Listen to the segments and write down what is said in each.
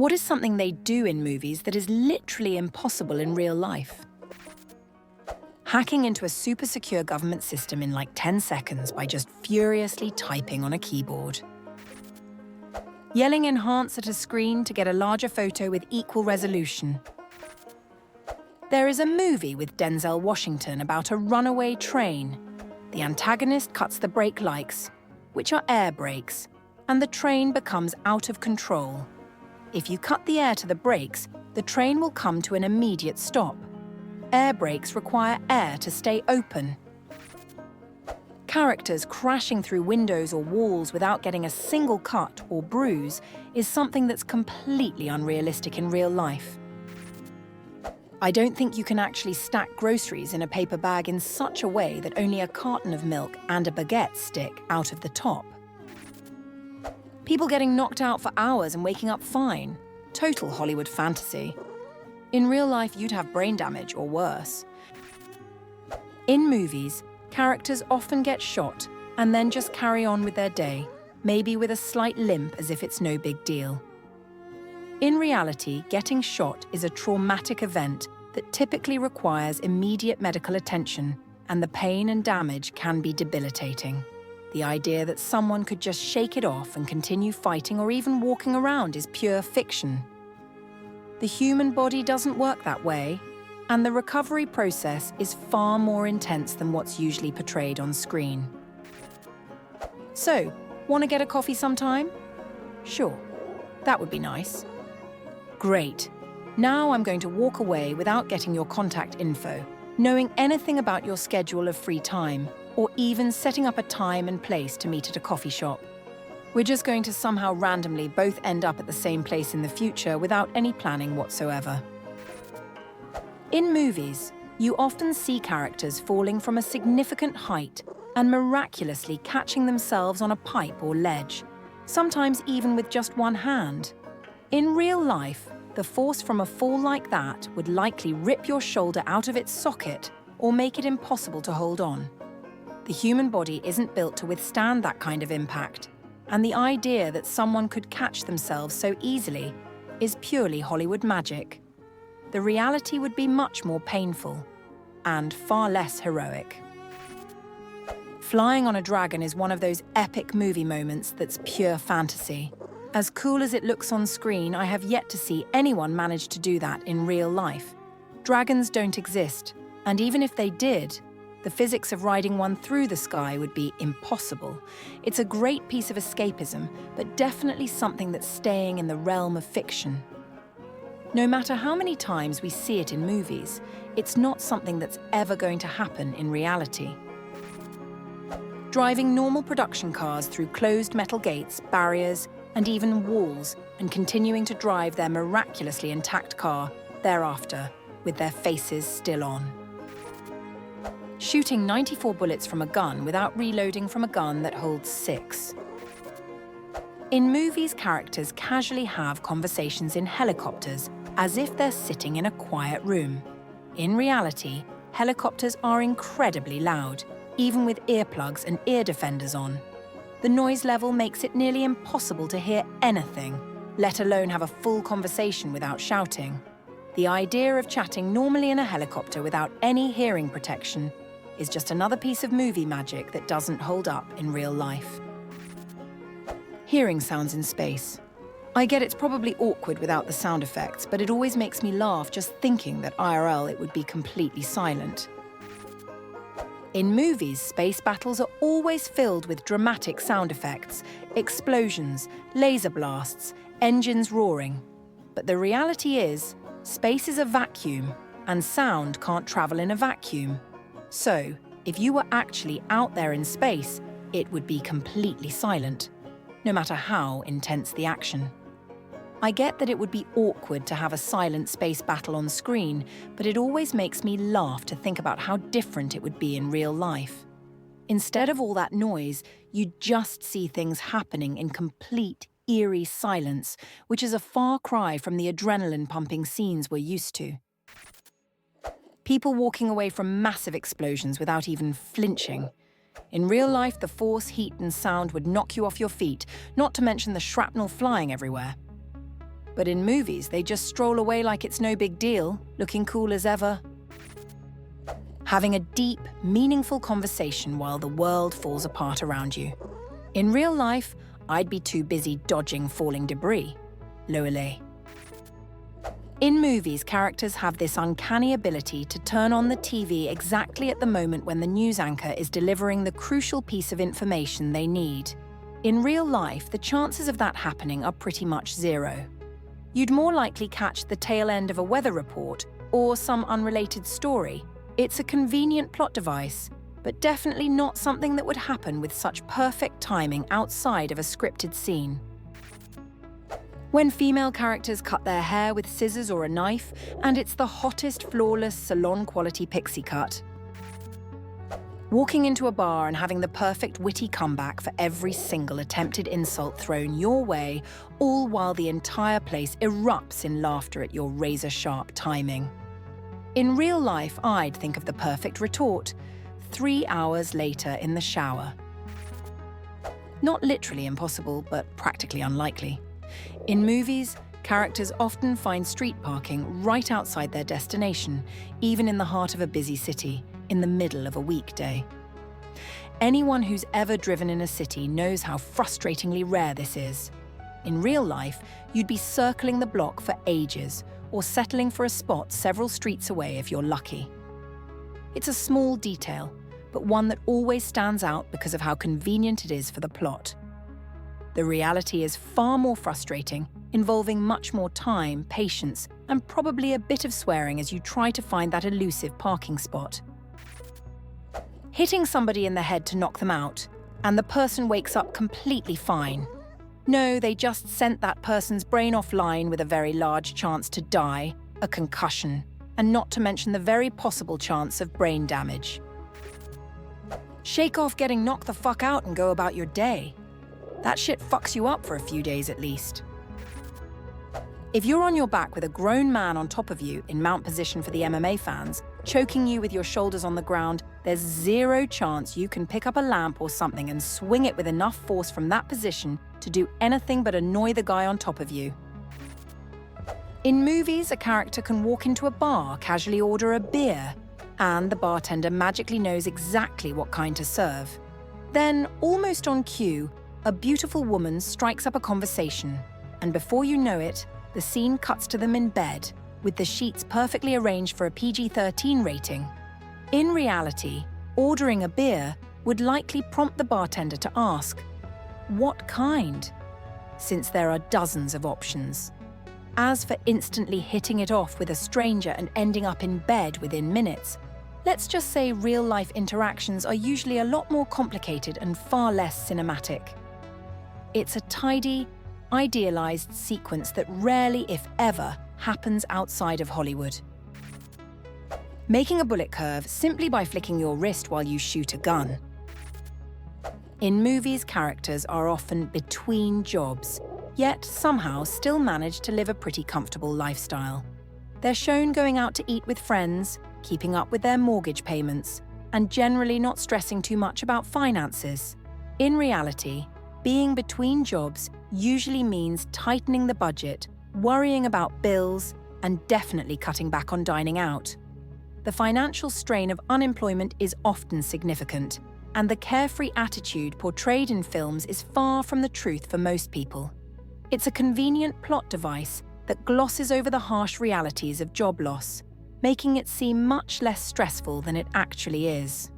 What is something they do in movies that is literally impossible in real life? Hacking into a super secure government system in like 10 seconds by just furiously typing on a keyboard. Yelling enhance at a screen to get a larger photo with equal resolution. There is a movie with Denzel Washington about a runaway train. The antagonist cuts the brake lights, which are air brakes, and the train becomes out of control. If you cut the air to the brakes, the train will come to an immediate stop. Air brakes require air to stay open. Characters crashing through windows or walls without getting a single cut or bruise is something that's completely unrealistic in real life. I don't think you can actually stack groceries in a paper bag in such a way that only a carton of milk and a baguette stick out of the top. People getting knocked out for hours and waking up fine. Total Hollywood fantasy. In real life, you'd have brain damage or worse. In movies, characters often get shot and then just carry on with their day, maybe with a slight limp as if it's no big deal. In reality, getting shot is a traumatic event that typically requires immediate medical attention, and the pain and damage can be debilitating. The idea that someone could just shake it off and continue fighting or even walking around is pure fiction. The human body doesn't work that way, and the recovery process is far more intense than what's usually portrayed on screen. So, want to get a coffee sometime? Sure, that would be nice. Great. Now I'm going to walk away without getting your contact info, knowing anything about your schedule of free time, or even setting up a time and place to meet at a coffee shop. We're just going to somehow randomly both end up at the same place in the future without any planning whatsoever. In movies, you often see characters falling from a significant height and miraculously catching themselves on a pipe or ledge, sometimes even with just one hand. In real life, the force from a fall like that would likely rip your shoulder out of its socket or make it impossible to hold on. The human body isn't built to withstand that kind of impact, and the idea that someone could catch themselves so easily is purely Hollywood magic. The reality would be much more painful and far less heroic. Flying on a dragon is one of those epic movie moments that's pure fantasy. As cool as it looks on screen, I have yet to see anyone manage to do that in real life. Dragons don't exist, and even if they did, the physics of riding one through the sky would be impossible. It's a great piece of escapism, but definitely something that's staying in the realm of fiction. No matter how many times we see it in movies, it's not something that's ever going to happen in reality. Driving normal production cars through closed metal gates, barriers, and even walls, and continuing to drive their miraculously intact car thereafter, with their faces still on. Shooting 94 bullets from a gun without reloading from a gun that holds 6. In movies, characters casually have conversations in helicopters as if they're sitting in a quiet room. In reality, helicopters are incredibly loud, even with earplugs and ear defenders on. The noise level makes it nearly impossible to hear anything, let alone have a full conversation without shouting. The idea of chatting normally in a helicopter without any hearing protection is just another piece of movie magic that doesn't hold up in real life. Hearing sounds in space. I get it's probably awkward without the sound effects, but it always makes me laugh just thinking that IRL it would be completely silent. In movies, space battles are always filled with dramatic sound effects, explosions, laser blasts, engines roaring. But the reality is, space is a vacuum, and sound can't travel in a vacuum. So, if you were actually out there in space, it would be completely silent, no matter how intense the action. I get that it would be awkward to have a silent space battle on screen, but it always makes me laugh to think about how different it would be in real life. Instead of all that noise, you just see things happening in complete, eerie silence, which is a far cry from the adrenaline-pumping scenes we're used to. People walking away from massive explosions without even flinching. In real life, the force, heat, and sound would knock you off your feet, not to mention the shrapnel flying everywhere. But in movies, they just stroll away like it's no big deal, looking cool as ever. Having a deep, meaningful conversation while the world falls apart around you. In real life, I'd be too busy dodging falling debris. Loele. In movies, characters have this uncanny ability to turn on the TV exactly at the moment when the news anchor is delivering the crucial piece of information they need. In real life, the chances of that happening are pretty much zero. You'd more likely catch the tail end of a weather report or some unrelated story. It's a convenient plot device, but definitely not something that would happen with such perfect timing outside of a scripted scene. When female characters cut their hair with scissors or a knife, and it's the hottest, flawless, salon-quality pixie cut. Walking into a bar and having the perfect witty comeback for every single attempted insult thrown your way, all while the entire place erupts in laughter at your razor-sharp timing. In real life, I'd think of the perfect retort, 3 hours later in the shower. Not literally impossible, but practically unlikely. In movies, characters often find street parking right outside their destination, even in the heart of a busy city, in the middle of a weekday. Anyone who's ever driven in a city knows how frustratingly rare this is. In real life, you'd be circling the block for ages, or settling for a spot several streets away if you're lucky. It's a small detail, but one that always stands out because of how convenient it is for the plot. The reality is far more frustrating, involving much more time, patience, and probably a bit of swearing as you try to find that elusive parking spot. Hitting somebody in the head to knock them out, and the person wakes up completely fine. No, they just sent that person's brain offline with a very large chance to die, a concussion, and not to mention the very possible chance of brain damage. Shake off getting knocked the fuck out and go about your day. That shit fucks you up for a few days at least. If you're on your back with a grown man on top of you in mount position for the MMA fans, choking you with your shoulders on the ground, there's zero chance you can pick up a lamp or something and swing it with enough force from that position to do anything but annoy the guy on top of you. In movies, a character can walk into a bar, casually order a beer, and the bartender magically knows exactly what kind to serve. Then, almost on cue, a beautiful woman strikes up a conversation, and before you know it, the scene cuts to them in bed, with the sheets perfectly arranged for a PG-13 rating. In reality, ordering a beer would likely prompt the bartender to ask, "What kind?" since there are dozens of options. As for instantly hitting it off with a stranger and ending up in bed within minutes, let's just say real-life interactions are usually a lot more complicated and far less cinematic. It's a tidy, idealized sequence that rarely, if ever, happens outside of Hollywood. Making a bullet curve simply by flicking your wrist while you shoot a gun. In movies, characters are often between jobs, yet somehow still manage to live a pretty comfortable lifestyle. They're shown going out to eat with friends, keeping up with their mortgage payments, and generally not stressing too much about finances. In reality, being between jobs usually means tightening the budget, worrying about bills, and definitely cutting back on dining out. The financial strain of unemployment is often significant, and the carefree attitude portrayed in films is far from the truth for most people. It's a convenient plot device that glosses over the harsh realities of job loss, making it seem much less stressful than it actually is.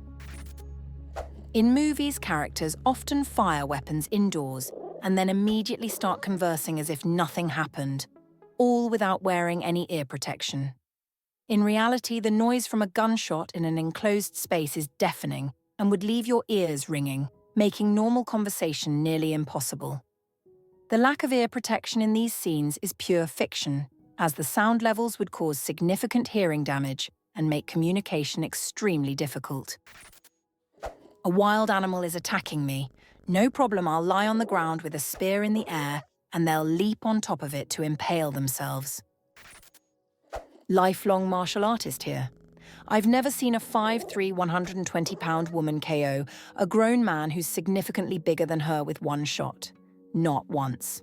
In movies, characters often fire weapons indoors and then immediately start conversing as if nothing happened, all without wearing any ear protection. In reality, the noise from a gunshot in an enclosed space is deafening and would leave your ears ringing, making normal conversation nearly impossible. The lack of ear protection in these scenes is pure fiction, as the sound levels would cause significant hearing damage and make communication extremely difficult. A wild animal is attacking me. No problem, I'll lie on the ground with a spear in the air and they'll leap on top of it to impale themselves. Lifelong martial artist here. I've never seen a 5'3", 120-pound woman KO a grown man who's significantly bigger than her with one shot. Not once.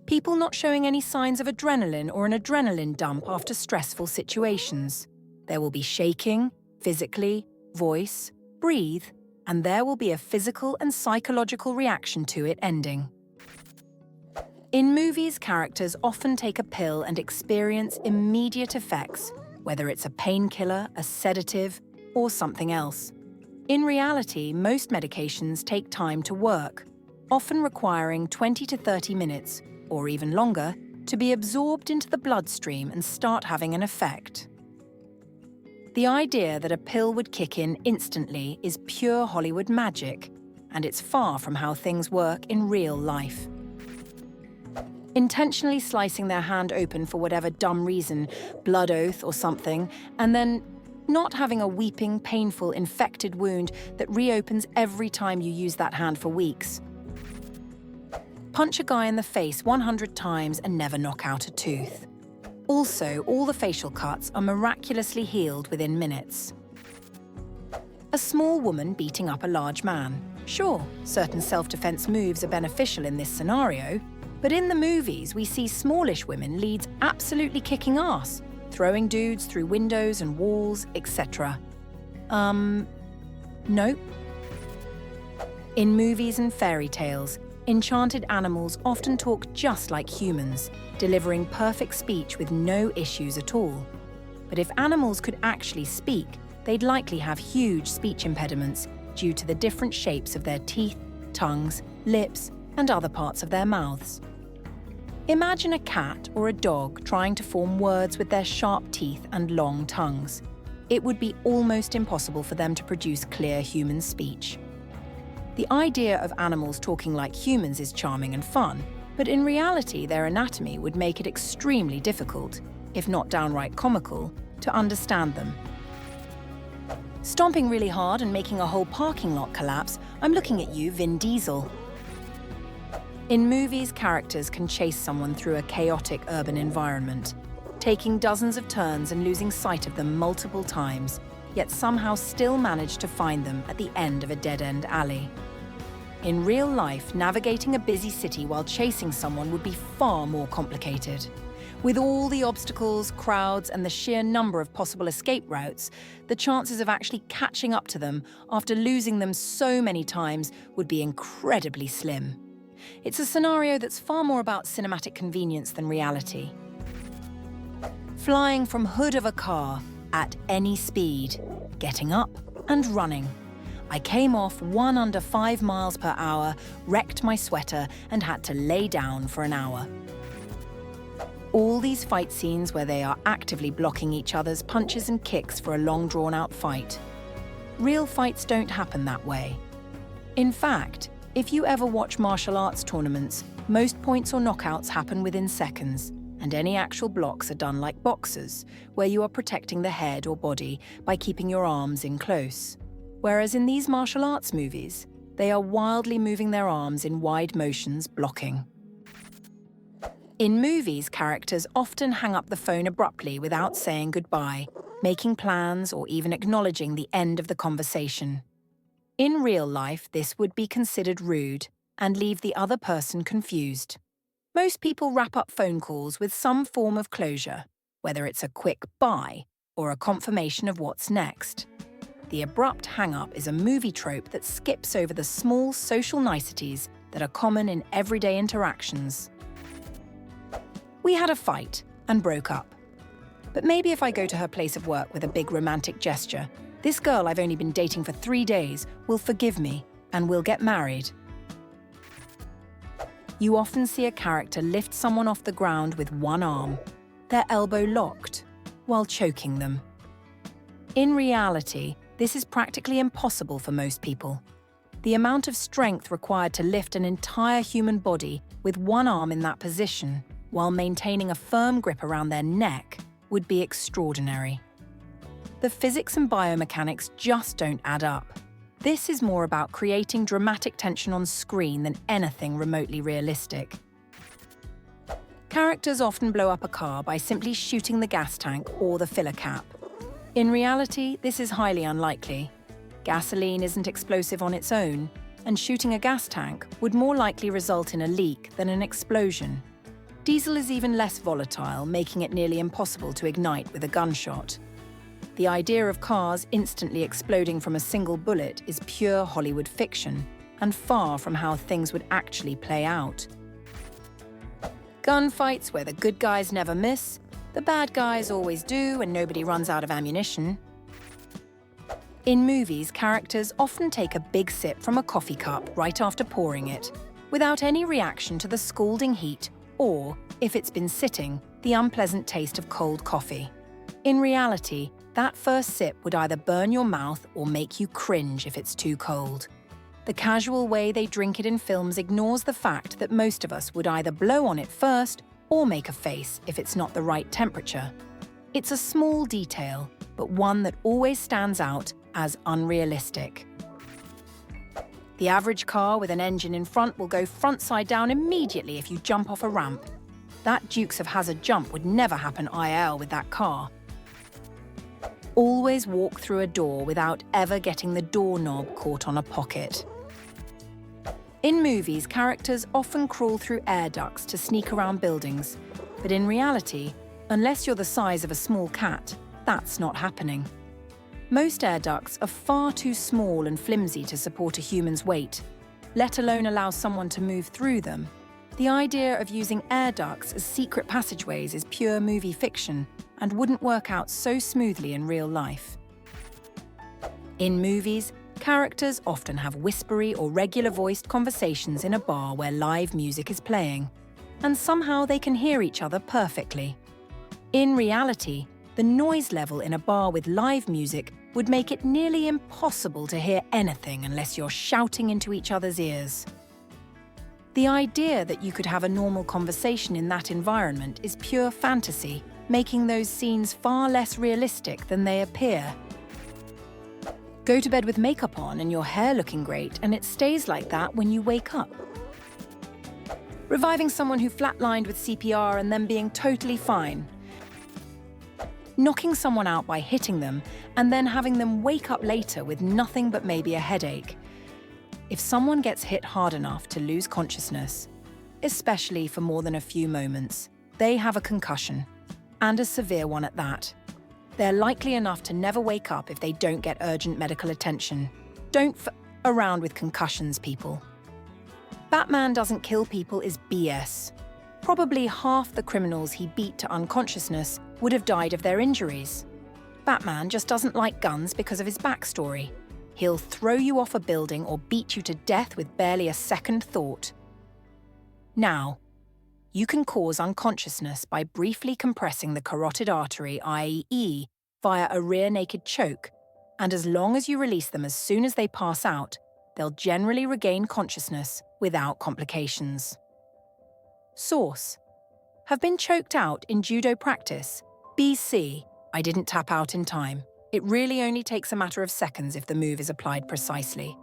People not showing any signs of adrenaline or an adrenaline dump after stressful situations. There will be shaking, physically, voice, breathe, and there will be a physical and psychological reaction to it ending. In movies, characters often take a pill and experience immediate effects, whether it's a painkiller, a sedative, or something else. In reality, most medications take time to work, often requiring 20 to 30 minutes, or even longer, to be absorbed into the bloodstream and start having an effect. The idea that a pill would kick in instantly is pure Hollywood magic, and it's far from how things work in real life. Intentionally slicing their hand open for whatever dumb reason, blood oath or something, and then not having a weeping, painful, infected wound that reopens every time you use that hand for weeks. Punch a guy in the face 100 times and never knock out a tooth. Also, all the facial cuts are miraculously healed within minutes. A small woman beating up a large man. Sure, certain self-defense moves are beneficial in this scenario, but in the movies we see smallish women leads absolutely kicking ass, throwing dudes through windows and walls, etc. Nope. In movies and fairy tales, enchanted animals often talk just like humans, delivering perfect speech with no issues at all. But if animals could actually speak, they'd likely have huge speech impediments due to the different shapes of their teeth, tongues, lips, and other parts of their mouths. Imagine a cat or a dog trying to form words with their sharp teeth and long tongues. It would be almost impossible for them to produce clear human speech. The idea of animals talking like humans is charming and fun, but in reality their anatomy would make it extremely difficult, if not downright comical, to understand them. Stomping really hard and making a whole parking lot collapse, I'm looking at you, Vin Diesel. In movies, characters can chase someone through a chaotic urban environment, taking dozens of turns and losing sight of them multiple times, yet somehow still manage to find them at the end of a dead-end alley. In real life, navigating a busy city while chasing someone would be far more complicated. With all the obstacles, crowds, and the sheer number of possible escape routes, the chances of actually catching up to them after losing them so many times would be incredibly slim. It's a scenario that's far more about cinematic convenience than reality. Flying from hood of a car at any speed, getting up and running. I came off 1 under 5 miles per hour, wrecked my sweater, and had to lay down for an hour. All these fight scenes where they are actively blocking each other's punches and kicks for a long drawn-out fight. Real fights don't happen that way. In fact, if you ever watch martial arts tournaments, most points or knockouts happen within seconds, and any actual blocks are done like boxers, where you are protecting the head or body by keeping your arms in close. Whereas in these martial arts movies, they are wildly moving their arms in wide motions, blocking. In movies, characters often hang up the phone abruptly without saying goodbye, making plans or even acknowledging the end of the conversation. In real life, this would be considered rude and leave the other person confused. Most people wrap up phone calls with some form of closure, whether it's a quick bye or a confirmation of what's next. The abrupt hang-up is a movie trope that skips over the small social niceties that are common in everyday interactions. We had a fight and broke up. But maybe if I go to her place of work with a big romantic gesture, this girl I've only been dating for 3 days will forgive me and we'll get married. You often see a character lift someone off the ground with one arm, their elbow locked, while choking them. In reality, this is practically impossible for most people. The amount of strength required to lift an entire human body with one arm in that position, while maintaining a firm grip around their neck, would be extraordinary. The physics and biomechanics just don't add up. This is more about creating dramatic tension on screen than anything remotely realistic. Characters often blow up a car by simply shooting the gas tank or the filler cap. In reality, this is highly unlikely. Gasoline isn't explosive on its own, and shooting a gas tank would more likely result in a leak than an explosion. Diesel is even less volatile, making it nearly impossible to ignite with a gunshot. The idea of cars instantly exploding from a single bullet is pure Hollywood fiction, and far from how things would actually play out. Gunfights where the good guys never miss, the bad guys always do and nobody runs out of ammunition. In movies, characters often take a big sip from a coffee cup right after pouring it, without any reaction to the scalding heat or, if it's been sitting, the unpleasant taste of cold coffee. In reality, that first sip would either burn your mouth or make you cringe if it's too cold. The casual way they drink it in films ignores the fact that most of us would either blow on it first or make a face if it's not the right temperature. It's a small detail, but one that always stands out as unrealistic. The average car with an engine in front will go front side down immediately if you jump off a ramp. That Dukes of Hazzard jump would never happen IRL with that car. Always walk through a door without ever getting the doorknob caught on a pocket. In movies, characters often crawl through air ducts to sneak around buildings, but in reality, unless you're the size of a small cat, that's not happening. Most air ducts are far too small and flimsy to support a human's weight, let alone allow someone to move through them. The idea of using air ducts as secret passageways is pure movie fiction and wouldn't work out so smoothly in real life. In movies, characters often have whispery or regular-voiced conversations in a bar where live music is playing, and somehow they can hear each other perfectly. In reality, the noise level in a bar with live music would make it nearly impossible to hear anything unless you're shouting into each other's ears. The idea that you could have a normal conversation in that environment is pure fantasy, making those scenes far less realistic than they appear. Go to bed with makeup on and your hair looking great, and it stays like that when you wake up. Reviving someone who flatlined with CPR and then being totally fine. Knocking someone out by hitting them and then having them wake up later with nothing but maybe a headache. If someone gets hit hard enough to lose consciousness, especially for more than a few moments, they have a concussion, and a severe one at that. They're likely enough to never wake up if they don't get urgent medical attention. Don't f around with concussions, people. Batman doesn't kill people is BS. Probably half the criminals he beat to unconsciousness would have died of their injuries. Batman just doesn't like guns because of his backstory. He'll throw you off a building or beat you to death with barely a second thought. Now, you can cause unconsciousness by briefly compressing the carotid artery, i.e., via a rear naked choke, and as long as you release them as soon as they pass out, they'll generally regain consciousness without complications. Source: have been choked out in judo practice. BC: I didn't tap out in time. It really only takes a matter of seconds if the move is applied precisely.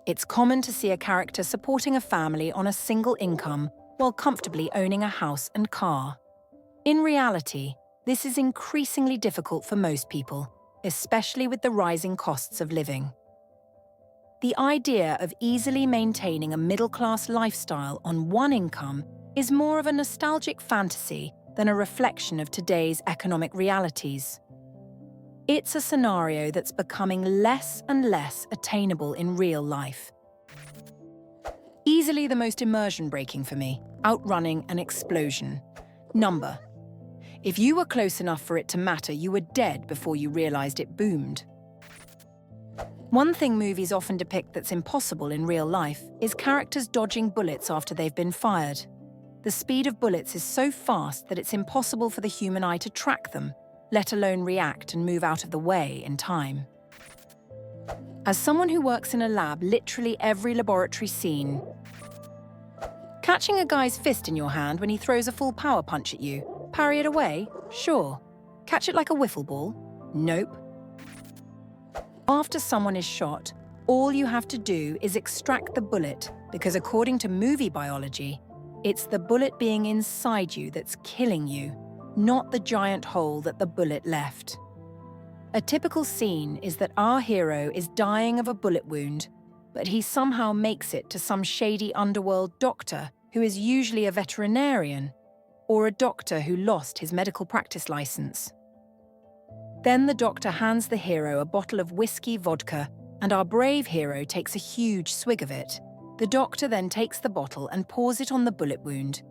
It's common to see a character supporting a family on a single income while comfortably owning a house and car. In reality, this is increasingly difficult for most people, especially with the rising costs of living. The idea of easily maintaining a middle-class lifestyle on one income is more of a nostalgic fantasy than a reflection of today's economic realities. It's a scenario that's becoming less and less attainable in real life. Easily the most immersion-breaking for me, outrunning an explosion. Number: if you were close enough for it to matter, you were dead before you realized it boomed. One thing movies often depict that's impossible in real life is characters dodging bullets after they've been fired. The speed of bullets is so fast that it's impossible for the human eye to track them, let alone react and move out of the way in time. As someone who works in a lab literally every laboratory scene, catching a guy's fist in your hand when he throws a full power punch at you, parry it away? Sure. Catch it like a wiffle ball? Nope. After someone is shot, all you have to do is extract the bullet, because according to movie biology, it's the bullet being inside you that's killing you, not the giant hole that the bullet left. A typical scene is that our hero is dying of a bullet wound, but he somehow makes it to some shady underworld doctor who is usually a veterinarian, or a doctor who lost his medical practice license. Then the doctor hands the hero a bottle of whiskey vodka, and our brave hero takes a huge swig of it. The doctor then takes the bottle and pours it on the bullet wound.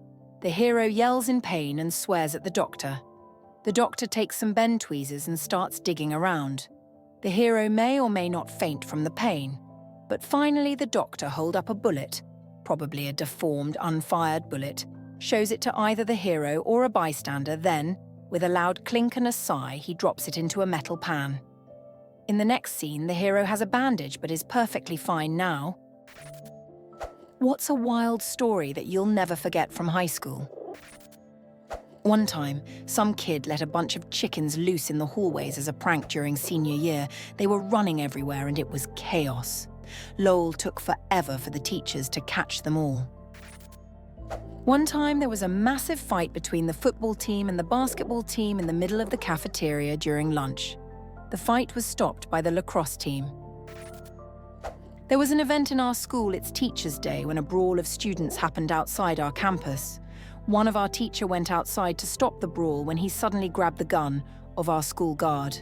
The hero yells in pain and swears at the doctor. The doctor takes some bend tweezers and starts digging around. The hero may or may not faint from the pain, but finally the doctor holds up a bullet, probably a deformed, unfired bullet, shows it to either the hero or a bystander, then, with a loud clink and a sigh, he drops it into a metal pan. In the next scene, the hero has a bandage but is perfectly fine now. What's a wild story that you'll never forget from high school? One time, some kid let a bunch of chickens loose in the hallways as a prank during senior year. They were running everywhere and it was chaos. Lol took forever for the teachers to catch them all. One time, there was a massive fight between the football team and the basketball team in the middle of the cafeteria during lunch. The fight was stopped by the lacrosse team. There was an event in our school, it's Teachers' Day, when a brawl of students happened outside our campus. One of our teachers went outside to stop the brawl when he suddenly grabbed the gun of our school guard,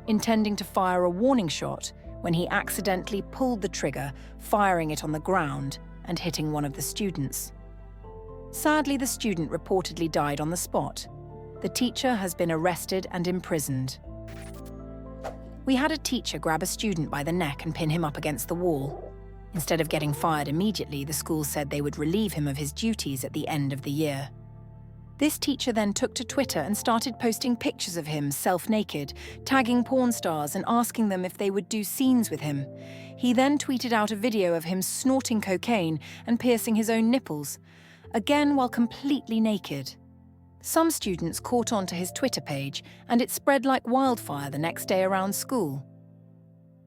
intending to fire a warning shot when he accidentally pulled the trigger, firing it on the ground and hitting one of the students. Sadly, the student reportedly died on the spot. The teacher has been arrested and imprisoned. We had a teacher grab a student by the neck and pin him up against the wall. Instead of getting fired immediately, the school said they would relieve him of his duties at the end of the year. This teacher then took to Twitter and started posting pictures of him self-naked, tagging porn stars and asking them if they would do scenes with him. He then tweeted out a video of him snorting cocaine and piercing his own nipples, again while completely naked. Some students caught on to his Twitter page, and it spread like wildfire the next day around school.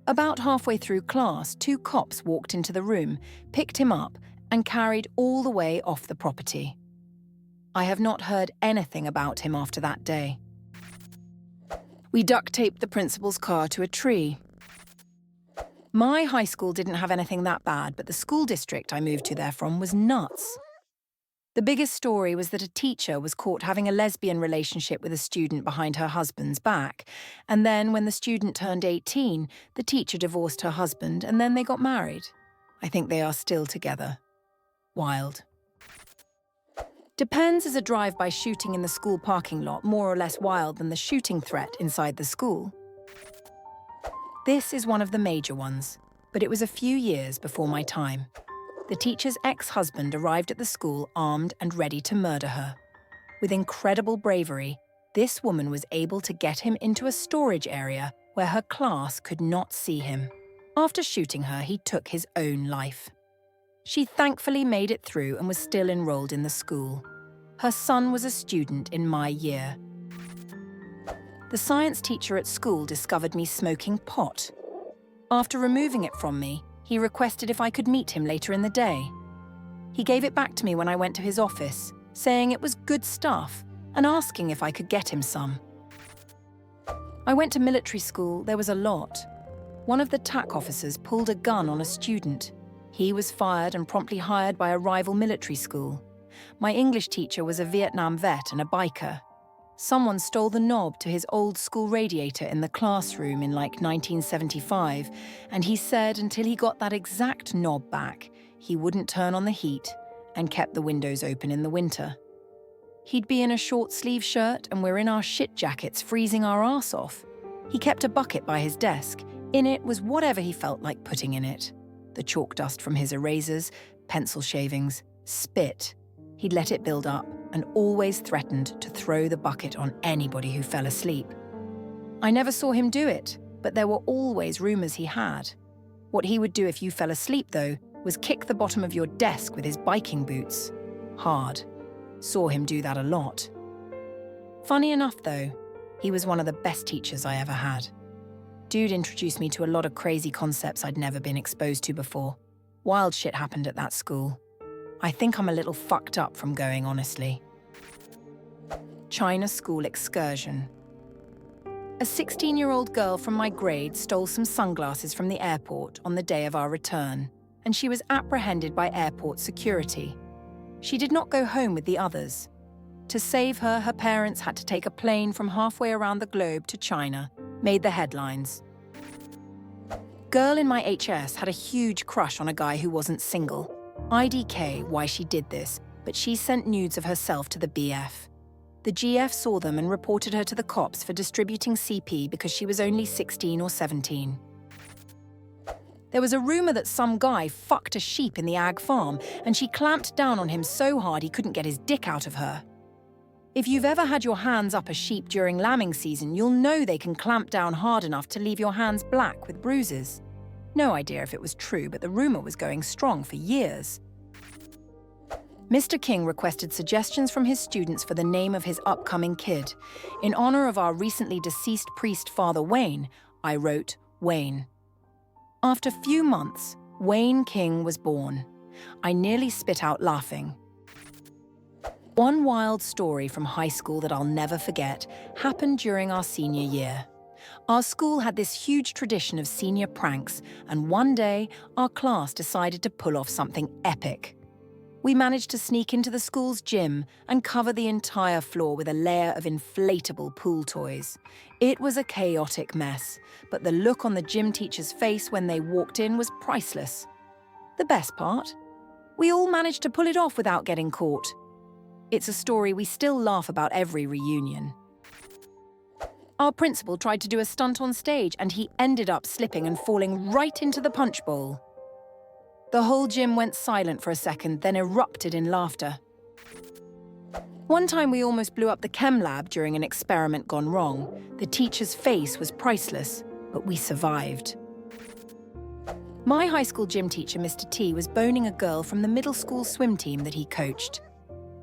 About halfway through class, 2 cops walked into the room, picked him up, and carried all the way off the property. I have not heard anything about him after that day. We duct taped the principal's car to a tree. My high school didn't have anything that bad, but the school district I moved to there from was nuts. The biggest story was that a teacher was caught having a lesbian relationship with a student behind her husband's back, and then when the student turned 18, the teacher divorced her husband and then they got married. I think they are still together. Wild. Depends is a drive-by shooting in the school parking lot more or less wild than the shooting threat inside the school. This is one of the major ones, but it was a few years before my time. The teacher's ex-husband arrived at the school armed and ready to murder her. With incredible bravery, this woman was able to get him into a storage area where her class could not see him. After shooting her, he took his own life. She thankfully made it through and was still enrolled in the school. Her son was a student in my year. The science teacher at school discovered me smoking pot. After removing it from me, he requested if I could meet him later in the day. He gave it back to me when I went to his office, saying it was good stuff and asking if I could get him some. I went to military school, there was a lot. One of the TAC officers pulled a gun on a student. He was fired and promptly hired by a rival military school. My English teacher was a Vietnam vet and a biker. Someone stole the knob to his old school radiator in the classroom in like 1975, and he said until he got that exact knob back, he wouldn't turn on the heat and kept the windows open in the winter. He'd be in a short-sleeve shirt and we're in our shit jackets freezing our arse off. He kept a bucket by his desk. In it was whatever he felt like putting in it. The chalk dust from his erasers, pencil shavings, spit. He'd let it build up and always threatened to throw the bucket on anybody who fell asleep. I never saw him do it, but there were always rumors he had. What he would do if you fell asleep, though, was kick the bottom of your desk with his biking boots. Hard. Saw him do that a lot. Funny enough, though, he was one of the best teachers I ever had. Dude introduced me to a lot of crazy concepts I'd never been exposed to before. Wild shit happened at that school. I think I'm a little fucked up from going, honestly. China school excursion. A 16-year-old girl from my grade stole some sunglasses from the airport on the day of our return, and she was apprehended by airport security. She did not go home with the others. To save her, her parents had to take a plane from halfway around the globe to China, made the headlines. Girl in my HS had a huge crush on a guy who wasn't single. IDK why she did this, but she sent nudes of herself to the BF. The GF saw them and reported her to the cops for distributing CP because she was only 16 or 17. There was a rumor that some guy fucked a sheep in the ag farm, and she clamped down on him so hard he couldn't get his dick out of her. If you've ever had your hands up a sheep during lambing season, you'll know they can clamp down hard enough to leave your hands black with bruises. No idea if it was true, but the rumor was going strong for years. Mr. King requested suggestions from his students for the name of his upcoming kid. In honor of our recently deceased priest, Father Wayne, I wrote Wayne. After a few months, Wayne King was born. I nearly spit out laughing. One wild story from high school that I'll never forget happened during our senior year. Our school had this huge tradition of senior pranks, and one day, our class decided to pull off something epic. We managed to sneak into the school's gym and cover the entire floor with a layer of inflatable pool toys. It was a chaotic mess, but the look on the gym teacher's face when they walked in was priceless. The best part? We all managed to pull it off without getting caught. It's a story we still laugh about every reunion. Our principal tried to do a stunt on stage and he ended up slipping and falling right into the punch bowl. The whole gym went silent for a second, then erupted in laughter. One time we almost blew up the chem lab during an experiment gone wrong. The teacher's face was priceless, but we survived. My high school gym teacher, Mr. T, was boning a girl from the middle school swim team that he coached.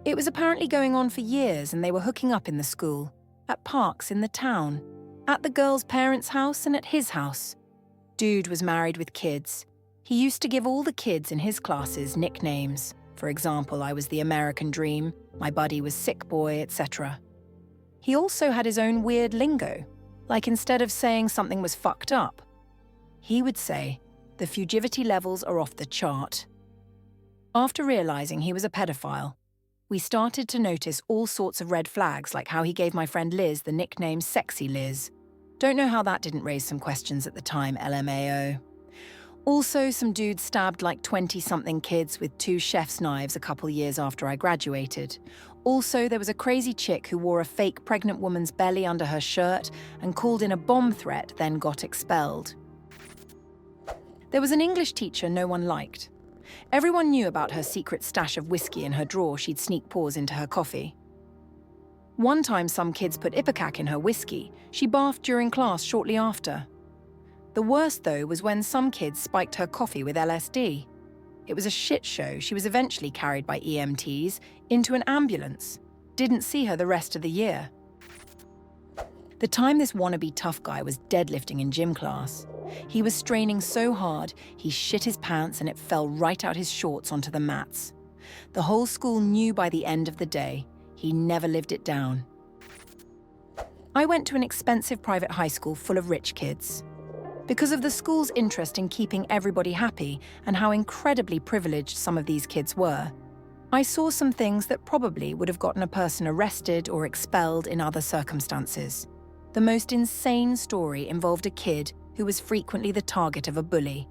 It was apparently going on for years and they were hooking up in the school, at parks in the town, at the girl's parents' house and at his house. Dude was married with kids. He used to give all the kids in his classes nicknames. For example, I was the American Dream, my buddy was Sick Boy, etc. He also had his own weird lingo, like instead of saying something was fucked up, he would say, the fugivity levels are off the chart. After realizing he was a pedophile, we started to notice all sorts of red flags, like how he gave my friend Liz the nickname Sexy Liz. Don't know how that didn't raise some questions at the time, LMAO. Also, some dudes stabbed like 20-something kids with 2 chef's knives a couple years after I graduated. Also, there was a crazy chick who wore a fake pregnant woman's belly under her shirt and called in a bomb threat, then got expelled. There was an English teacher no one liked. Everyone knew about her secret stash of whiskey in her drawer she'd sneak pours into her coffee. One time some kids put ipecac in her whiskey. She barfed during class shortly after. The worst, though, was when some kids spiked her coffee with LSD. It was a shit show. She was eventually carried by EMTs into an ambulance. Didn't see her the rest of the year. The time this wannabe tough guy was deadlifting in gym class, he was straining so hard, he shit his pants and it fell right out his shorts onto the mats. The whole school knew by the end of the day. He never lived it down. I went to an expensive private high school full of rich kids. Because of the school's interest in keeping everybody happy and how incredibly privileged some of these kids were, I saw some things that probably would have gotten a person arrested or expelled in other circumstances. The most insane story involved a kid who was frequently the target of a bully.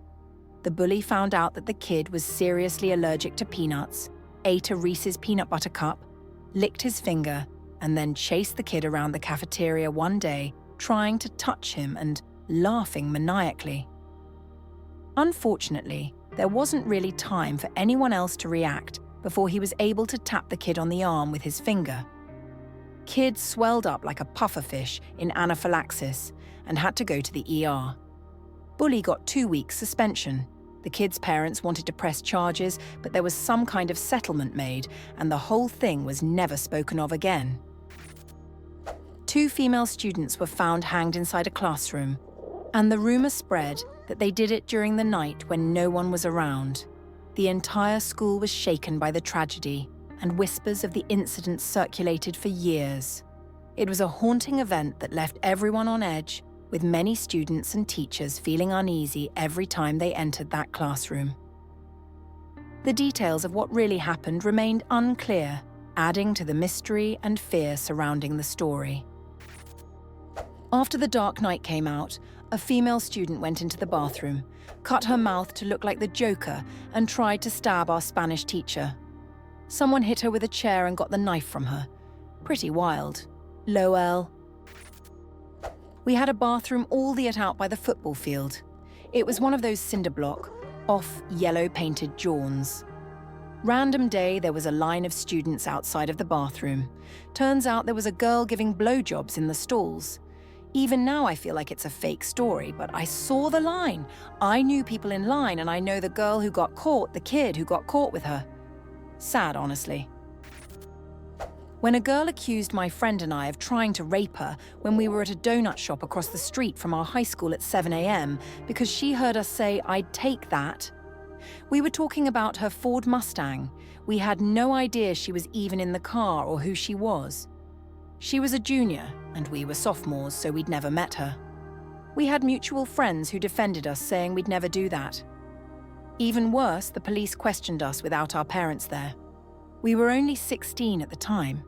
The bully found out that the kid was seriously allergic to peanuts, ate a Reese's peanut butter cup, licked his finger, and then chased the kid around the cafeteria one day, trying to touch him and laughing maniacally. Unfortunately, there wasn't really time for anyone else to react before he was able to tap the kid on the arm with his finger. Kid swelled up like a pufferfish in anaphylaxis and had to go to the ER. Bully got 2 weeks suspension. The kid's parents wanted to press charges, but there was some kind of settlement made, and the whole thing was never spoken of again. 2 female students were found hanged inside a classroom, and the rumor spread that they did it during the night when no one was around. The entire school was shaken by the tragedy, and whispers of the incident circulated for years. It was a haunting event that left everyone on edge, with many students and teachers feeling uneasy every time they entered that classroom. The details of what really happened remained unclear, adding to the mystery and fear surrounding the story. After The Dark Knight came out, a female student went into the bathroom, cut her mouth to look like the Joker, and tried to stab our Spanish teacher. Someone hit her with a chair and got the knife from her. Pretty wild. Lol. We had a bathroom all the way out by the football field. It was one of those cinder block, off yellow-painted jawns. Random day, there was a line of students outside of the bathroom. Turns out there was a girl giving blowjobs in the stalls. Even now I feel like it's a fake story, but I saw the line. I knew people in line, and I know the girl who got caught, the kid who got caught with her. Sad, honestly. When a girl accused my friend and I of trying to rape her when we were at a donut shop across the street from our high school at 7 a.m. because she heard us say, "I'd take that." We were talking about her Ford Mustang. We had no idea she was even in the car or who she was. She was a junior, and we were sophomores, so we'd never met her. We had mutual friends who defended us, saying we'd never do that. Even worse, the police questioned us without our parents there. We were only 16 at the time.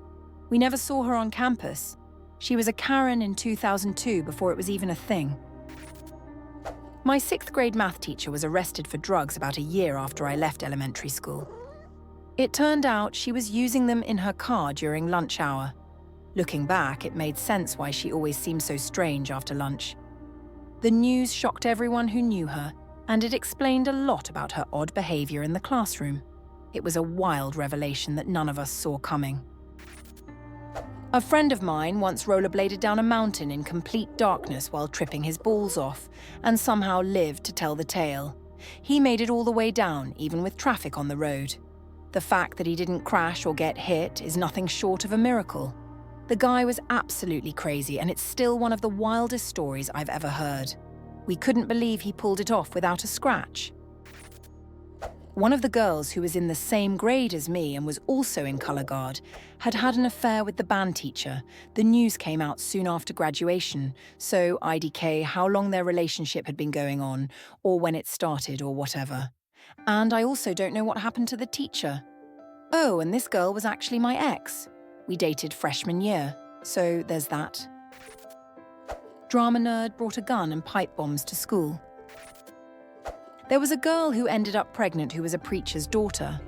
We never saw her on campus. She was a Karen in 2002 before it was even a thing. My 6th grade math teacher was arrested for drugs about a year after I left elementary school. It turned out she was using them in her car during lunch hour. Looking back, it made sense why she always seemed so strange after lunch. The news shocked everyone who knew her, and it explained a lot about her odd behavior in the classroom. It was a wild revelation that none of us saw coming. A friend of mine once rollerbladed down a mountain in complete darkness while tripping his balls off, and somehow lived to tell the tale. He made it all the way down, even with traffic on the road. The fact that he didn't crash or get hit is nothing short of a miracle. The guy was absolutely crazy, and it's still one of the wildest stories I've ever heard. We couldn't believe he pulled it off without a scratch. One of the girls who was in the same grade as me and was also in colour guard had had an affair with the band teacher. The news came out soon after graduation, so IDK how long their relationship had been going on, or when it started, or whatever. And I also don't know what happened to the teacher. Oh, and this girl was actually my ex. We dated freshman year, so there's that. Drama nerd brought a gun and pipe bombs to school. There was a girl who ended up pregnant who was a preacher's daughter.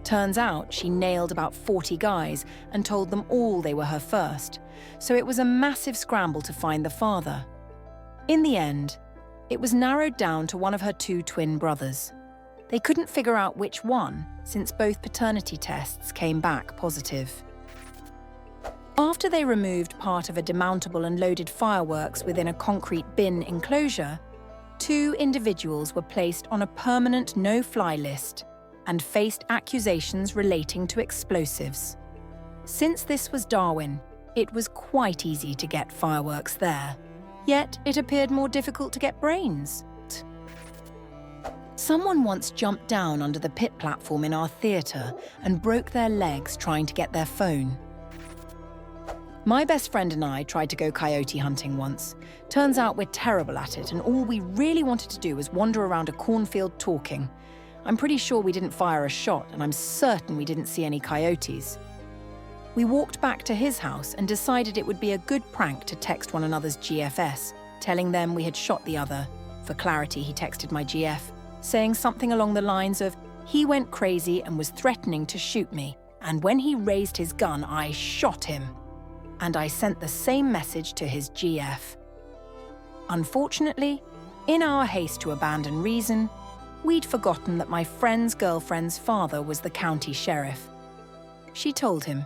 Turns out she nailed about 40 guys and told them all they were her first, so it was a massive scramble to find the father. In the end, it was narrowed down to one of her 2 twin brothers. They couldn't figure out which one, since both paternity tests came back positive. After they removed part of a demountable and loaded fireworks within a concrete bin enclosure, 2 individuals were placed on a permanent no-fly list and faced accusations relating to explosives. Since this was Darwin, it was quite easy to get fireworks there, yet it appeared more difficult to get brains. Someone once jumped down under the pit platform in our theatre and broke their legs trying to get their phone. My best friend and I tried to go coyote hunting once. Turns out we're terrible at it, and all we really wanted to do was wander around a cornfield talking. I'm pretty sure we didn't fire a shot, and I'm certain we didn't see any coyotes. We walked back to his house and decided it would be a good prank to text one another's GFS, telling them we had shot the other. For clarity, he texted my GF, saying something along the lines of, "He went crazy and was threatening to shoot me, and when he raised his gun, I shot him." And I sent the same message to his GF. Unfortunately, in our haste to abandon reason, we'd forgotten that my friend's girlfriend's father was the county sheriff. She told him,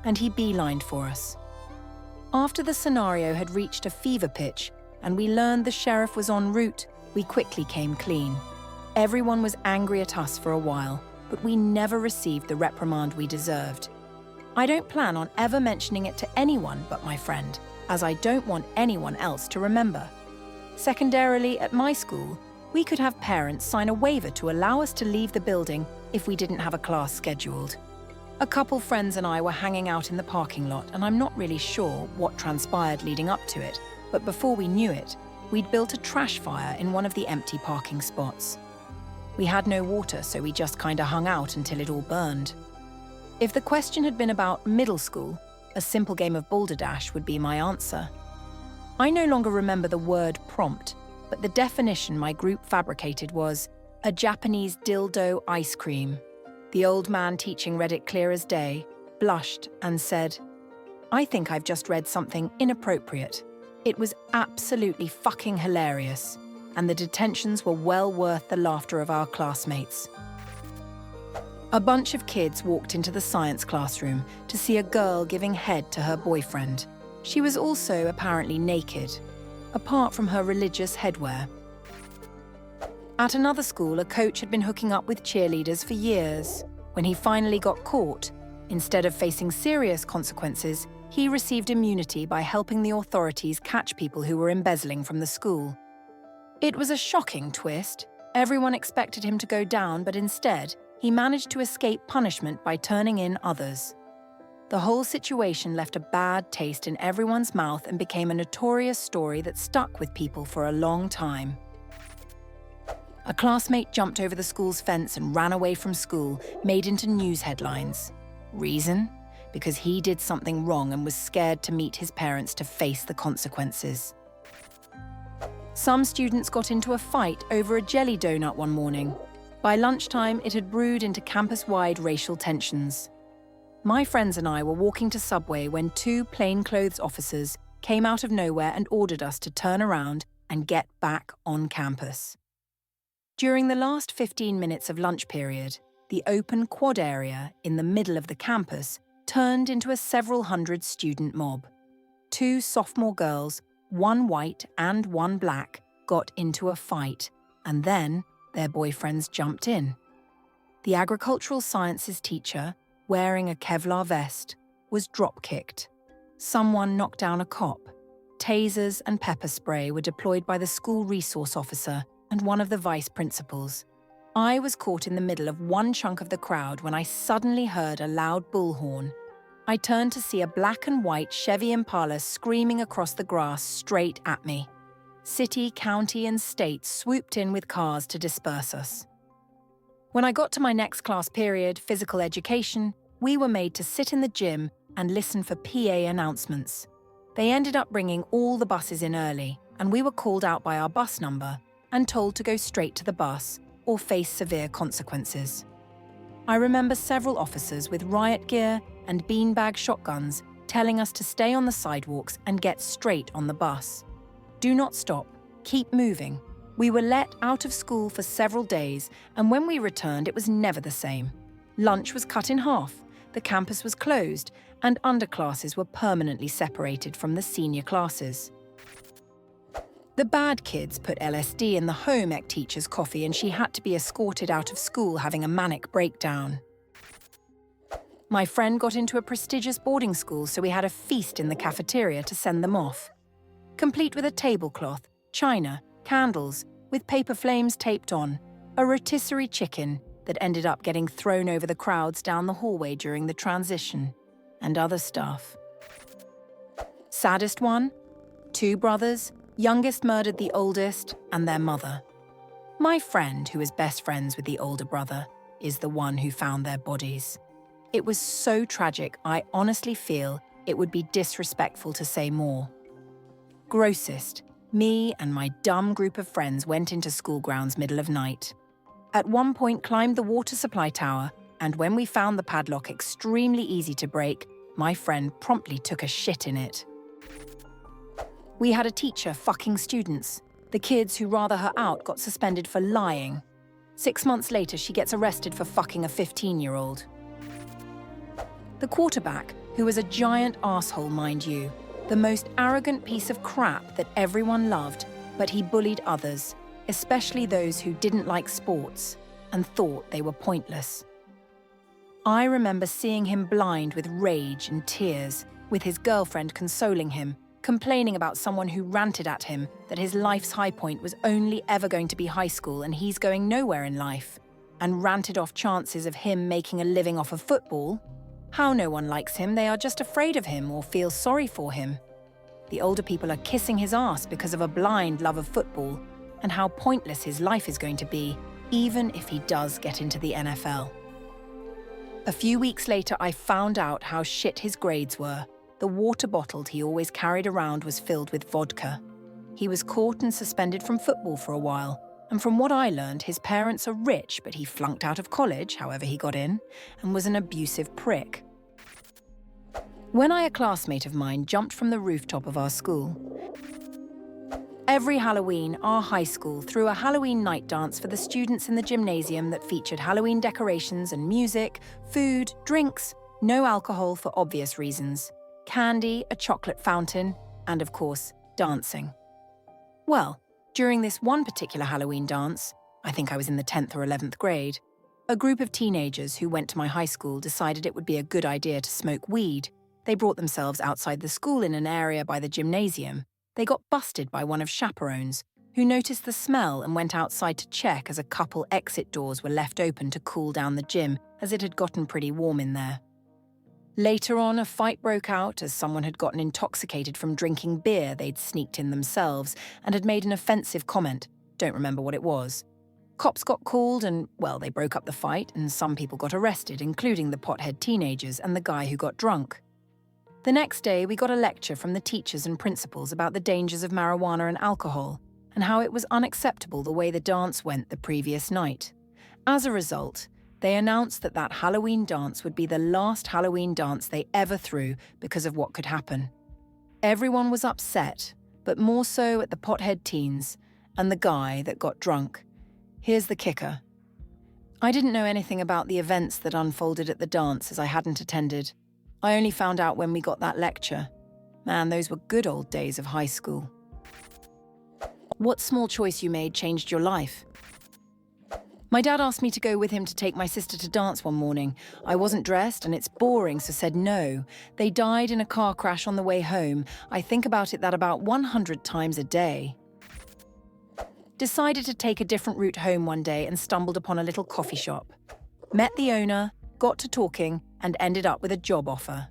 and he beelined for us. After the scenario had reached a fever pitch and we learned the sheriff was en route, we quickly came clean. Everyone was angry at us for a while, but we never received the reprimand we deserved. I don't plan on ever mentioning it to anyone but my friend, as I don't want anyone else to remember. Secondarily, at my school, we could have parents sign a waiver to allow us to leave the building if we didn't have a class scheduled. A couple friends and I were hanging out in the parking lot, and I'm not really sure what transpired leading up to it, but before we knew it, we'd built a trash fire in one of the empty parking spots. We had no water, so we just kinda hung out until it all burned. If the question had been about middle school, a simple game of balderdash would be my answer. I no longer remember the word prompt, but the definition my group fabricated was a Japanese dildo ice cream. The old man teaching Reddit clear as day blushed and said, "I think I've just read something inappropriate." It was absolutely fucking hilarious, and the detentions were well worth the laughter of our classmates. A bunch of kids walked into the science classroom to see a girl giving head to her boyfriend. She was also apparently naked, apart from her religious headwear. At another school, a coach had been hooking up with cheerleaders for years. When he finally got caught, instead of facing serious consequences, he received immunity by helping the authorities catch people who were embezzling from the school. It was a shocking twist. Everyone expected him to go down, but instead, he managed to escape punishment by turning in others. The whole situation left a bad taste in everyone's mouth and became a notorious story that stuck with people for a long time. A classmate jumped over the school's fence and ran away from school, made into news headlines. Reason? Because he did something wrong and was scared to meet his parents to face the consequences. Some students got into a fight over a jelly donut one morning. By lunchtime, it had brewed into campus-wide racial tensions. My friends and I were walking to Subway when two plainclothes officers came out of nowhere and ordered us to turn around and get back on campus. During the last 15 minutes of lunch period, the open quad area in the middle of the campus turned into a several hundred student mob. Two sophomore girls, one white and one black, got into a fight, and then their boyfriends jumped in. The agricultural sciences teacher, wearing a Kevlar vest, was drop-kicked. Someone knocked down a cop. Tasers and pepper spray were deployed by the school resource officer and one of the vice principals. I was caught in the middle of one chunk of the crowd when I suddenly heard a loud bullhorn. I turned to see a black and white Chevy Impala screaming across the grass straight at me. City, county, and state swooped in with cars to disperse us. When I got to my next class period, physical education, we were made to sit in the gym and listen for PA announcements. They ended up bringing all the buses in early, and we were called out by our bus number and told to go straight to the bus or face severe consequences. I remember several officers with riot gear and beanbag shotguns telling us to stay on the sidewalks and get straight on the bus. Do not stop, keep moving. We were let out of school for several days, and when we returned, it was never the same. Lunch was cut in half, the campus was closed, and underclasses were permanently separated from the senior classes. The bad kids put LSD in the home ec teacher's coffee, and she had to be escorted out of school having a manic breakdown. My friend got into a prestigious boarding school, so we had a feast in the cafeteria to send them off. Complete with a tablecloth, china, candles, with paper flames taped on, a rotisserie chicken that ended up getting thrown over the crowds down the hallway during the transition, and other stuff. Saddest one? Two brothers, youngest murdered the oldest, and their mother. My friend, who is best friends with the older brother, is the one who found their bodies. It was so tragic, I honestly feel it would be disrespectful to say more. Grossest, me and my dumb group of friends went into school grounds middle of night. At one point climbed the water supply tower, and when we found the padlock extremely easy to break, my friend promptly took a shit in it. We had a teacher fucking students. The kids who rather her out got suspended for lying. 6 months later, she gets arrested for fucking a 15-year-old. The quarterback, who was a giant asshole, mind you, the most arrogant piece of crap that everyone loved, but he bullied others, especially those who didn't like sports and thought they were pointless. I remember seeing him blind with rage and tears, with his girlfriend consoling him, complaining about someone who ranted at him that his life's high point was only ever going to be high school and he's going nowhere in life, and ranted off chances of him making a living off of football. How no one likes him, they are just afraid of him or feel sorry for him. The older people are kissing his ass because of a blind love of football, and how pointless his life is going to be, even if he does get into the NFL. A few weeks later, I found out how shit his grades were. The water bottle he always carried around was filled with vodka. He was caught and suspended from football for a while, and from what I learned, his parents are rich, but he flunked out of college, however he got in, and was an abusive prick. When a classmate of mine jumped from the rooftop of our school. Every Halloween, our high school threw a Halloween night dance for the students in the gymnasium that featured Halloween decorations and music, food, drinks, no alcohol for obvious reasons, candy, a chocolate fountain, and of course, dancing. Well, during this one particular Halloween dance, I think I was in the 10th or 11th grade, a group of teenagers who went to my high school decided it would be a good idea to smoke weed. They brought themselves outside the school in an area by the gymnasium. They got busted by one of chaperones, who noticed the smell and went outside to check as a couple exit doors were left open to cool down the gym as it had gotten pretty warm in there. Later on, a fight broke out as someone had gotten intoxicated from drinking beer they'd sneaked in themselves and had made an offensive comment. Don't remember what it was. Cops got called and, well, they broke up the fight and some people got arrested, including the pothead teenagers and the guy who got drunk. The next day, we got a lecture from the teachers and principals about the dangers of marijuana and alcohol and how it was unacceptable the way the dance went the previous night. As a result, they announced that that Halloween dance would be the last Halloween dance they ever threw because of what could happen. Everyone was upset, but more so at the pothead teens and the guy that got drunk. Here's the kicker. I didn't know anything about the events that unfolded at the dance as I hadn't attended. I only found out when we got that lecture. Man, those were good old days of high school. What small choice you made changed your life? My dad asked me to go with him to take my sister to dance one morning. I wasn't dressed and it's boring, so said no. They died in a car crash on the way home. I think about it that about 100 times a day. Decided to take a different route home one day and stumbled upon a little coffee shop. Met the owner, got to talking, and ended up with a job offer.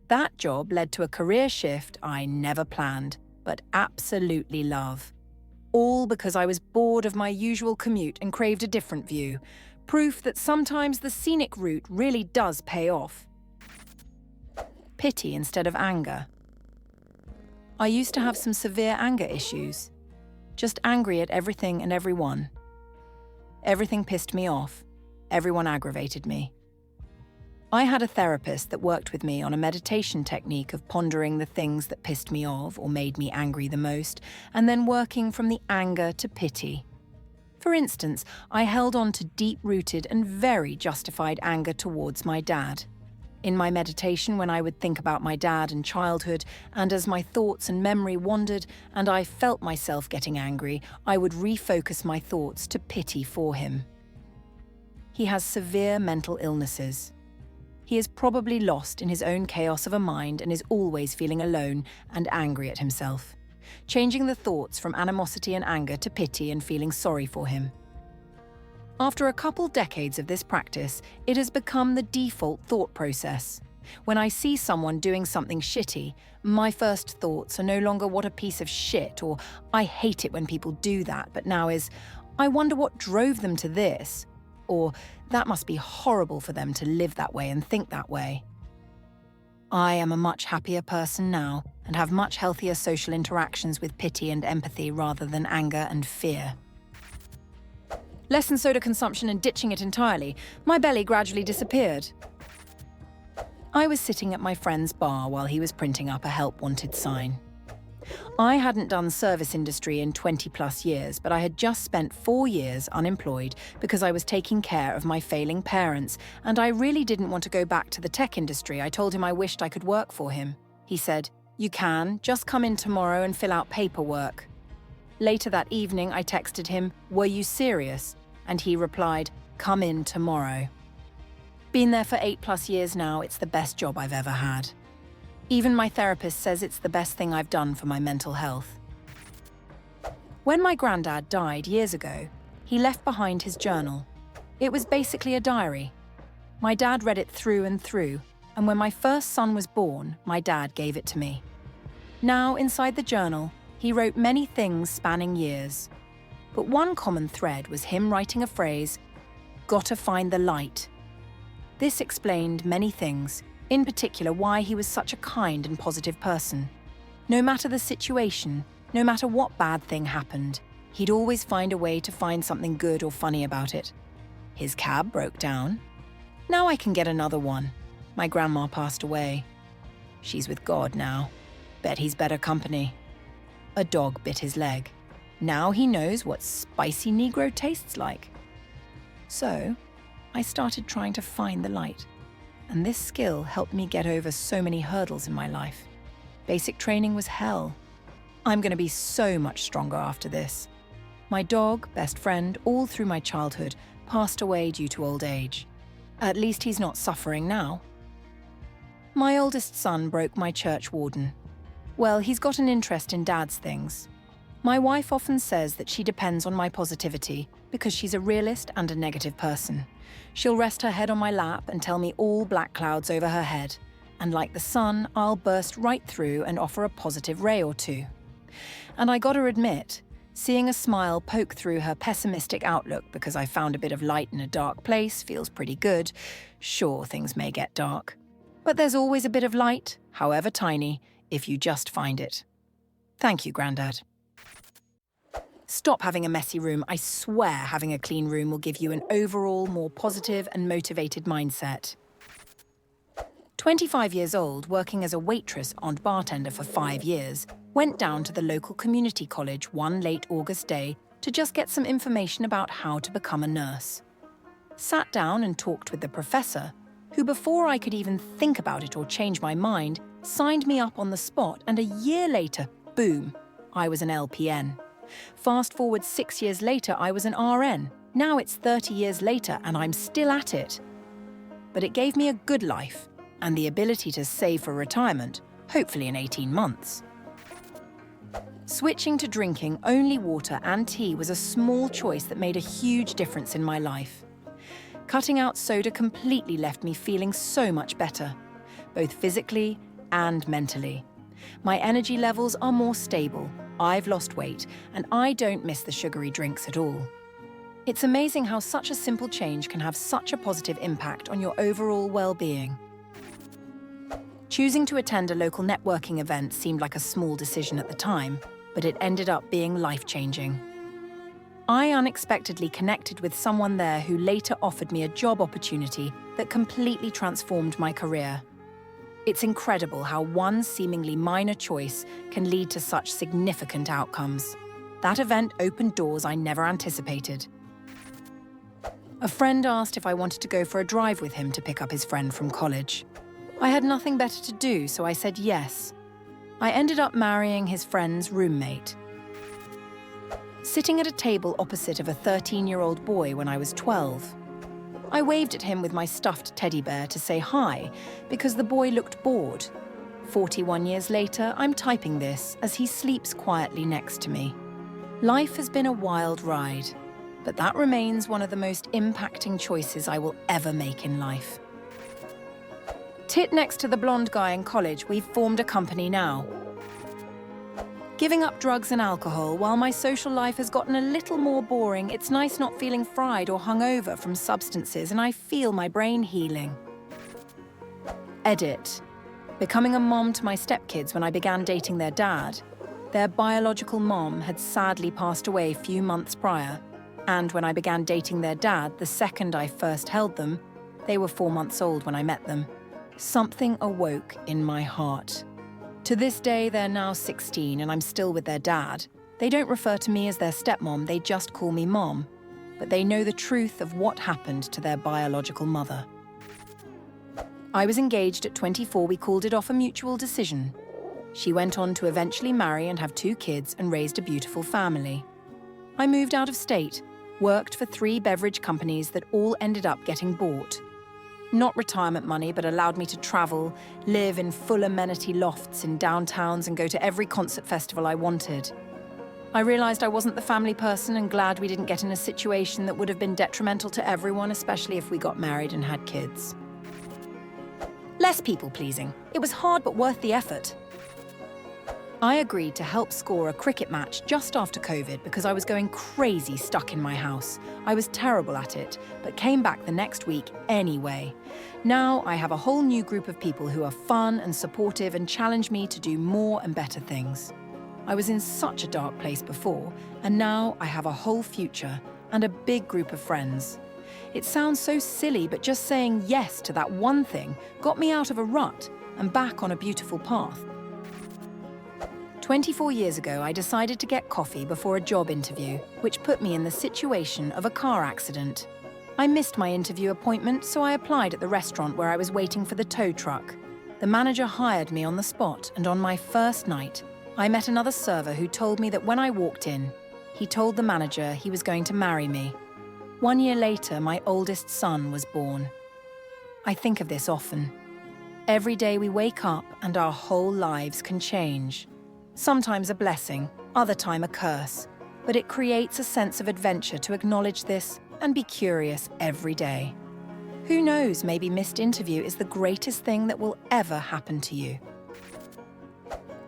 That job led to a career shift I never planned, but absolutely love. All because I was bored of my usual commute and craved a different view. Proof that sometimes the scenic route really does pay off. Pity instead of anger. I used to have some severe anger issues. Just angry at everything and everyone. Everything pissed me off. Everyone aggravated me. I had a therapist that worked with me on a meditation technique of pondering the things that pissed me off or made me angry the most, and then working from the anger to pity. For instance, I held on to deep-rooted and very justified anger towards my dad. In my meditation, when I would think about my dad and childhood, and as my thoughts and memory wandered and I felt myself getting angry, I would refocus my thoughts to pity for him. He has severe mental illnesses. He is probably lost in his own chaos of a mind and is always feeling alone and angry at himself, changing the thoughts from animosity and anger to pity and feeling sorry for him. After a couple decades of this practice, it has become the default thought process. When I see someone doing something shitty, my first thoughts are no longer what a piece of shit or I hate it when people do that, but now is, I wonder what drove them to this, or that must be horrible for them to live that way and think that way. I am a much happier person now and have much healthier social interactions with pity and empathy rather than anger and fear. Less than soda consumption and ditching it entirely, my belly gradually disappeared. I was sitting at my friend's bar while he was printing up a help wanted sign. I hadn't done service industry in 20+ years, but I had just spent 4 years unemployed because I was taking care of my failing parents, and I really didn't want to go back to the tech industry. I told him I wished I could work for him. He said, "You can, just come in tomorrow and fill out paperwork." Later that evening, I texted him, "Were you serious?" And he replied, "Come in tomorrow." Been there for 8+ years now, it's the best job I've ever had. Even my therapist says it's the best thing I've done for my mental health. When my granddad died years ago, he left behind his journal. It was basically a diary. My dad read it through and through, and when my first son was born, my dad gave it to me. Now, inside the journal, he wrote many things spanning years. but one common thread was him writing a phrase, "Gotta find the light." This explained many things, in particular why he was such a kind and positive person. No matter the situation, no matter what bad thing happened, he'd always find a way to find something good or funny about it. His cab broke down. Now I can get another one. My grandma passed away. She's with God now. Bet he's better company. A dog bit his leg. Now he knows what spicy Negro tastes like. So, I started trying to find the light. And this skill helped me get over so many hurdles in my life. Basic training was hell. I'm going to be so much stronger after this. My dog, best friend, all through my childhood, passed away due to old age. At least he's not suffering now. My oldest son broke my church warden. Well, he's got an interest in Dad's things. My wife often says that she depends on my positivity because she's a realist and a negative person. She'll rest her head on my lap and tell me all black clouds over her head. And like the sun, I'll burst right through and offer a positive ray or two. And I gotta admit, seeing a smile poke through her pessimistic outlook because I found a bit of light in a dark place feels pretty good. Sure, things may get dark. But there's always a bit of light, however tiny, if you just find it. Thank you, Grandad. Stop having a messy room. I swear having a clean room will give you an overall more positive and motivated mindset. 25 years old, working as a waitress and bartender for 5 years, went down to the local community college one late August day to just get some information about how to become a nurse. Sat down and talked with the professor, who before I could even think about it or change my mind, signed me up on the spot, and a year later, boom, I was an LPN. Fast forward 6 years later, I was an RN. Now it's 30 years later and I'm still at it. But it gave me a good life and the ability to save for retirement, hopefully in 18 months. Switching to drinking only water and tea was a small choice that made a huge difference in my life. Cutting out soda completely left me feeling so much better, both physically and mentally. My energy levels are more stable, I've lost weight, and I don't miss the sugary drinks at all. It's amazing how such a simple change can have such a positive impact on your overall well-being. Choosing to attend a local networking event seemed like a small decision at the time, but it ended up being life-changing. I unexpectedly connected with someone there who later offered me a job opportunity that completely transformed my career. It's incredible how one seemingly minor choice can lead to such significant outcomes. That event opened doors I never anticipated. A friend asked if I wanted to go for a drive with him to pick up his friend from college. I had nothing better to do, so I said yes. I ended up marrying his friend's roommate. Sitting at a table opposite of a 13-year-old boy when I was 12. I waved at him with my stuffed teddy bear to say hi, because the boy looked bored. 41 years later, I'm typing this as he sleeps quietly next to me. Life has been a wild ride, but that remains one of the most impacting choices I will ever make in life. Tit next to the blonde guy in college, we've formed a company now. Giving up drugs and alcohol, while my social life has gotten a little more boring, it's nice not feeling fried or hungover from substances, and I feel my brain healing. Edit. Becoming a mom to my stepkids when I began dating their dad. Their biological mom had sadly passed away a few months prior, and when I began dating their dad, the second I first held them, they were 4 months old when I met them. Something awoke in my heart. To this day, they're now 16 and I'm still with their dad. They don't refer to me as their stepmom, they just call me Mom. But they know the truth of what happened to their biological mother. I was engaged at 24, we called it off a mutual decision. She went on to eventually marry and have 2 kids and raised a beautiful family. I moved out of state, worked for 3 beverage companies that all ended up getting bought. Not retirement money, but allowed me to travel, live in full amenity lofts in downtowns and go to every concert festival I wanted. I realized I wasn't the family person and glad we didn't get in a situation that would have been detrimental to everyone, especially if we got married and had kids. Less people-pleasing. It was hard but worth the effort. I agreed to help score a cricket match just after COVID because I was going crazy stuck in my house. I was terrible at it, but came back the next week anyway. Now I have a whole new group of people who are fun and supportive and challenge me to do more and better things. I was in such a dark place before, and now I have a whole future and a big group of friends. It sounds so silly, but just saying yes to that one thing got me out of a rut and back on a beautiful path. 24 years ago, I decided to get coffee before a job interview, which put me in the situation of a car accident. I missed my interview appointment, so I applied at the restaurant where I was waiting for the tow truck. The manager hired me on the spot, and on my first night, I met another server who told me that when I walked in, he told the manager he was going to marry me. 1 year later, my oldest son was born. I think of this often. Every day we wake up and our whole lives can change. Sometimes a blessing, other time a curse, but it creates a sense of adventure to acknowledge this and be curious every day. Who knows, maybe missed interview is the greatest thing that will ever happen to you.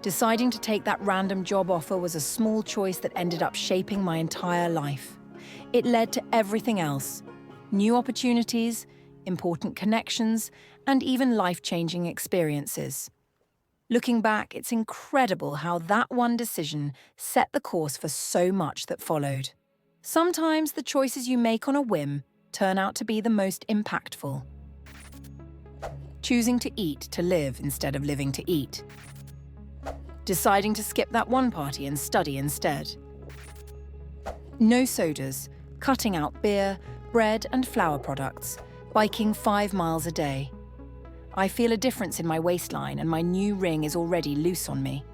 Deciding to take that random job offer was a small choice that ended up shaping my entire life. It led to everything else: new opportunities, important connections, and even life-changing experiences. Looking back, it's incredible how that one decision set the course for so much that followed. Sometimes the choices you make on a whim turn out to be the most impactful. Choosing to eat to live instead of living to eat. Deciding to skip that one party and study instead. No sodas, cutting out beer, bread and flour products, biking 5 miles a day. I feel a difference in my waistline and my new ring is already loose on me.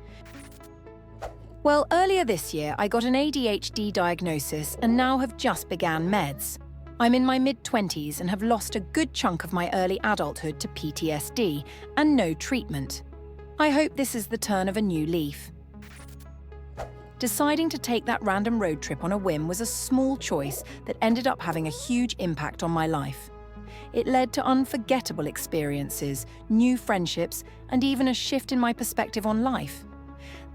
Well, earlier this year, I got an ADHD diagnosis and now have just began meds. I'm in my mid-20s and have lost a good chunk of my early adulthood to PTSD and no treatment. I hope this is the turn of a new leaf. Deciding to take that random road trip on a whim was a small choice that ended up having a huge impact on my life. It led to unforgettable experiences, new friendships, and even a shift in my perspective on life.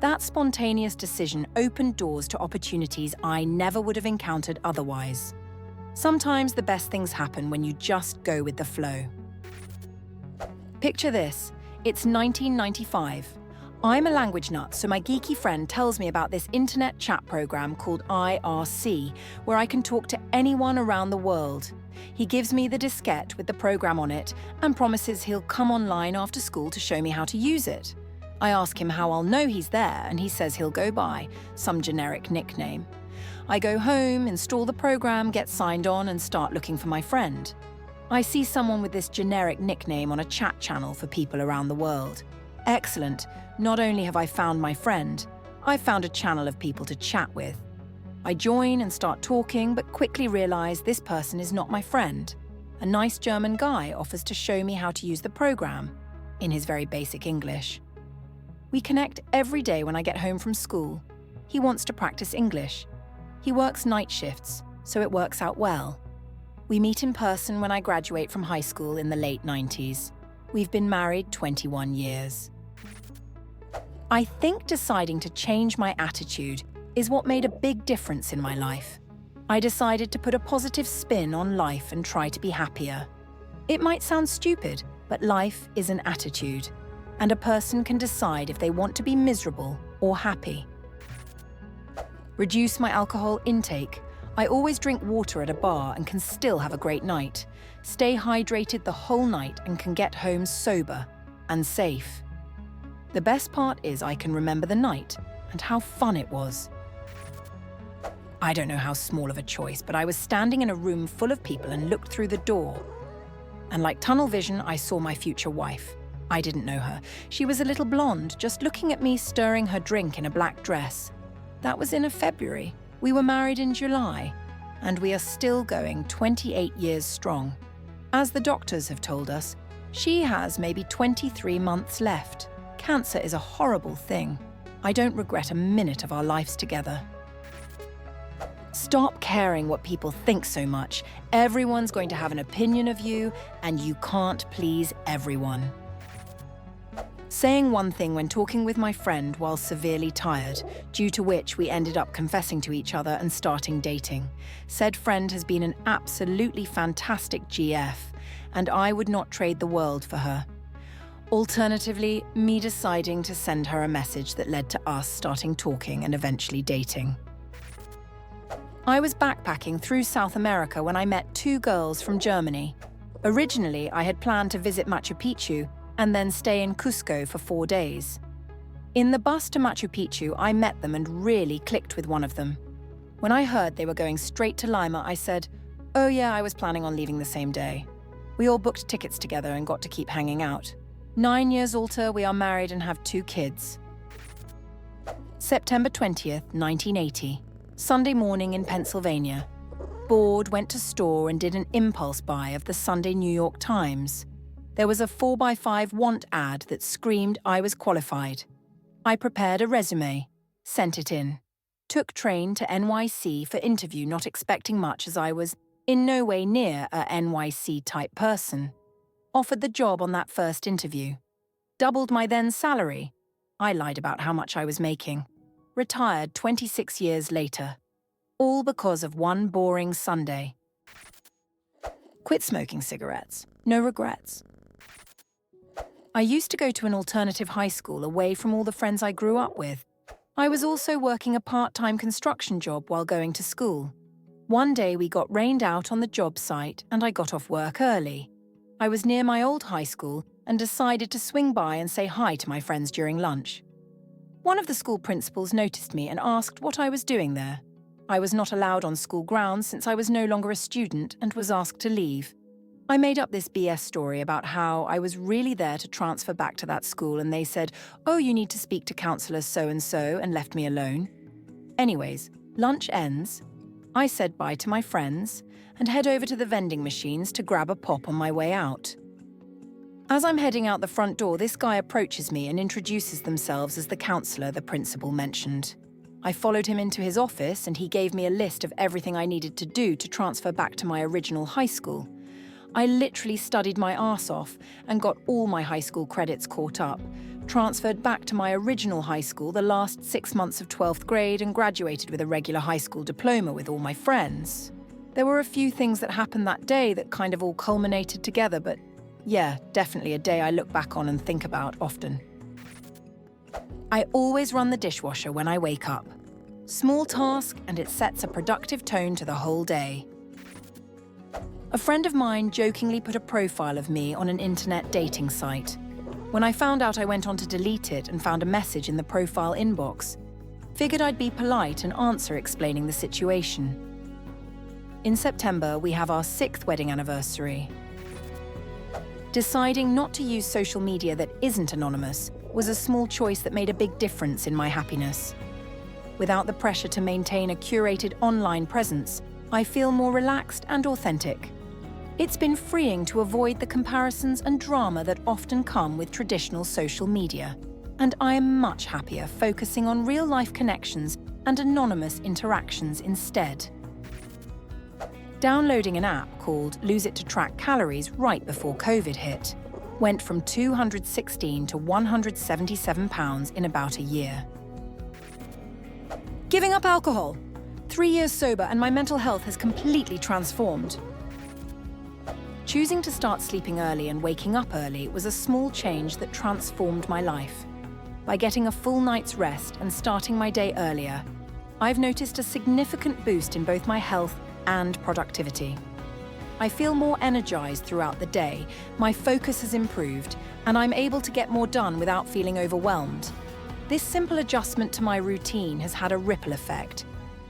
That spontaneous decision opened doors to opportunities I never would have encountered otherwise. Sometimes the best things happen when you just go with the flow. Picture this. It's 1995. I'm a language nut, so my geeky friend tells me about this internet chat program called IRC, where I can talk to anyone around the world. He gives me the diskette with the program on it and promises he'll come online after school to show me how to use it. I ask him how I'll know he's there, and he says he'll go by some generic nickname. I go home, install the program, get signed on, and start looking for my friend. I see someone with this generic nickname on a chat channel for people around the world. Excellent. Not only have I found my friend, I've found a channel of people to chat with. I join and start talking, but quickly realize this person is not my friend. A nice German guy offers to show me how to use the program, in his very basic English. We connect every day when I get home from school. He wants to practice English. He works night shifts, so it works out well. We meet in person when I graduate from high school in the late 90s. We've been married 21 years. I think deciding to change my attitude is what made a big difference in my life. I decided to put a positive spin on life and try to be happier. It might sound stupid, but life is an attitude, and a person can decide if they want to be miserable or happy. Reduce my alcohol intake. I always drink water at a bar and can still have a great night. Stay hydrated the whole night and can get home sober and safe. The best part is I can remember the night and how fun it was. I don't know how small of a choice, but I was standing in a room full of people and looked through the door. And like tunnel vision, I saw my future wife. I didn't know her. She was a little blonde, just looking at me stirring her drink in a black dress. That was in February. We were married in July, and we are still going 28 years strong. As the doctors have told us, she has maybe 23 months left. Cancer is a horrible thing. I don't regret a minute of our lives together. Stop caring what people think so much. Everyone's going to have an opinion of you, and you can't please everyone. Saying one thing when talking with my friend while severely tired, due to which we ended up confessing to each other and starting dating. Said friend has been an absolutely fantastic GF, and I would not trade the world for her. Alternatively, me deciding to send her a message that led to us starting talking and eventually dating. I was backpacking through South America when I met two girls from Germany. Originally, I had planned to visit Machu Picchu and then stay in Cusco for 4 days. In the bus to Machu Picchu, I met them and really clicked with one of them. When I heard they were going straight to Lima, I said, "Oh yeah, I was planning on leaving the same day." We all booked tickets together and got to keep hanging out. 9 years older, we are married and have 2 kids. September 20th, 1980. Sunday morning in Pennsylvania. Bored, went to store and did an impulse buy of the Sunday New York Times. There was a 4x5 want ad that screamed I was qualified. I prepared a resume, sent it in. Took train to NYC for interview, not expecting much as I was in no way near a NYC-type person. Offered the job on that first interview. Doubled my then salary. I lied about how much I was making. Retired 26 years later. All because of one boring Sunday. Quit smoking cigarettes. No regrets. I used to go to an alternative high school away from all the friends I grew up with. I was also working a part-time construction job while going to school. One day we got rained out on the job site and I got off work early. I was near my old high school and decided to swing by and say hi to my friends during lunch. One of the school principals noticed me and asked what I was doing there. I was not allowed on school grounds since I was no longer a student and was asked to leave. I made up this BS story about how I was really there to transfer back to that school and they said, "Oh, you need to speak to counsellor so-and-so," and left me alone. Anyways, lunch ends. I said bye to my friends and head over to the vending machines to grab a pop on my way out. As I'm heading out the front door, this guy approaches me and introduces themselves as the counsellor the principal mentioned. I followed him into his office and he gave me a list of everything I needed to do to transfer back to my original high school. I literally studied my arse off and got all my high school credits caught up, transferred back to my original high school the last 6 months of 12th grade and graduated with a regular high school diploma with all my friends. There were a few things that happened that day that kind of all culminated together, but yeah, definitely a day I look back on and think about often. I always run the dishwasher when I wake up. Small task, and it sets a productive tone to the whole day. A friend of mine jokingly put a profile of me on an internet dating site. When I found out, I went on to delete it and found a message in the profile inbox. Figured I'd be polite and answer explaining the situation. In September, we have our 6th wedding anniversary. Deciding not to use social media that isn't anonymous was a small choice that made a big difference in my happiness. Without the pressure to maintain a curated online presence, I feel more relaxed and authentic. It's been freeing to avoid the comparisons and drama that often come with traditional social media, and I am much happier focusing on real-life connections and anonymous interactions instead. Downloading an app called Lose It to track calories right before COVID hit went from 216 to 177 pounds in about a year. Giving up alcohol. 3 years sober and my mental health has completely transformed. Choosing to start sleeping early and waking up early was a small change that transformed my life. By getting a full night's rest and starting my day earlier, I've noticed a significant boost in both my health and productivity. I feel more energized throughout the day, my focus has improved, and I'm able to get more done without feeling overwhelmed. This simple adjustment to my routine has had a ripple effect,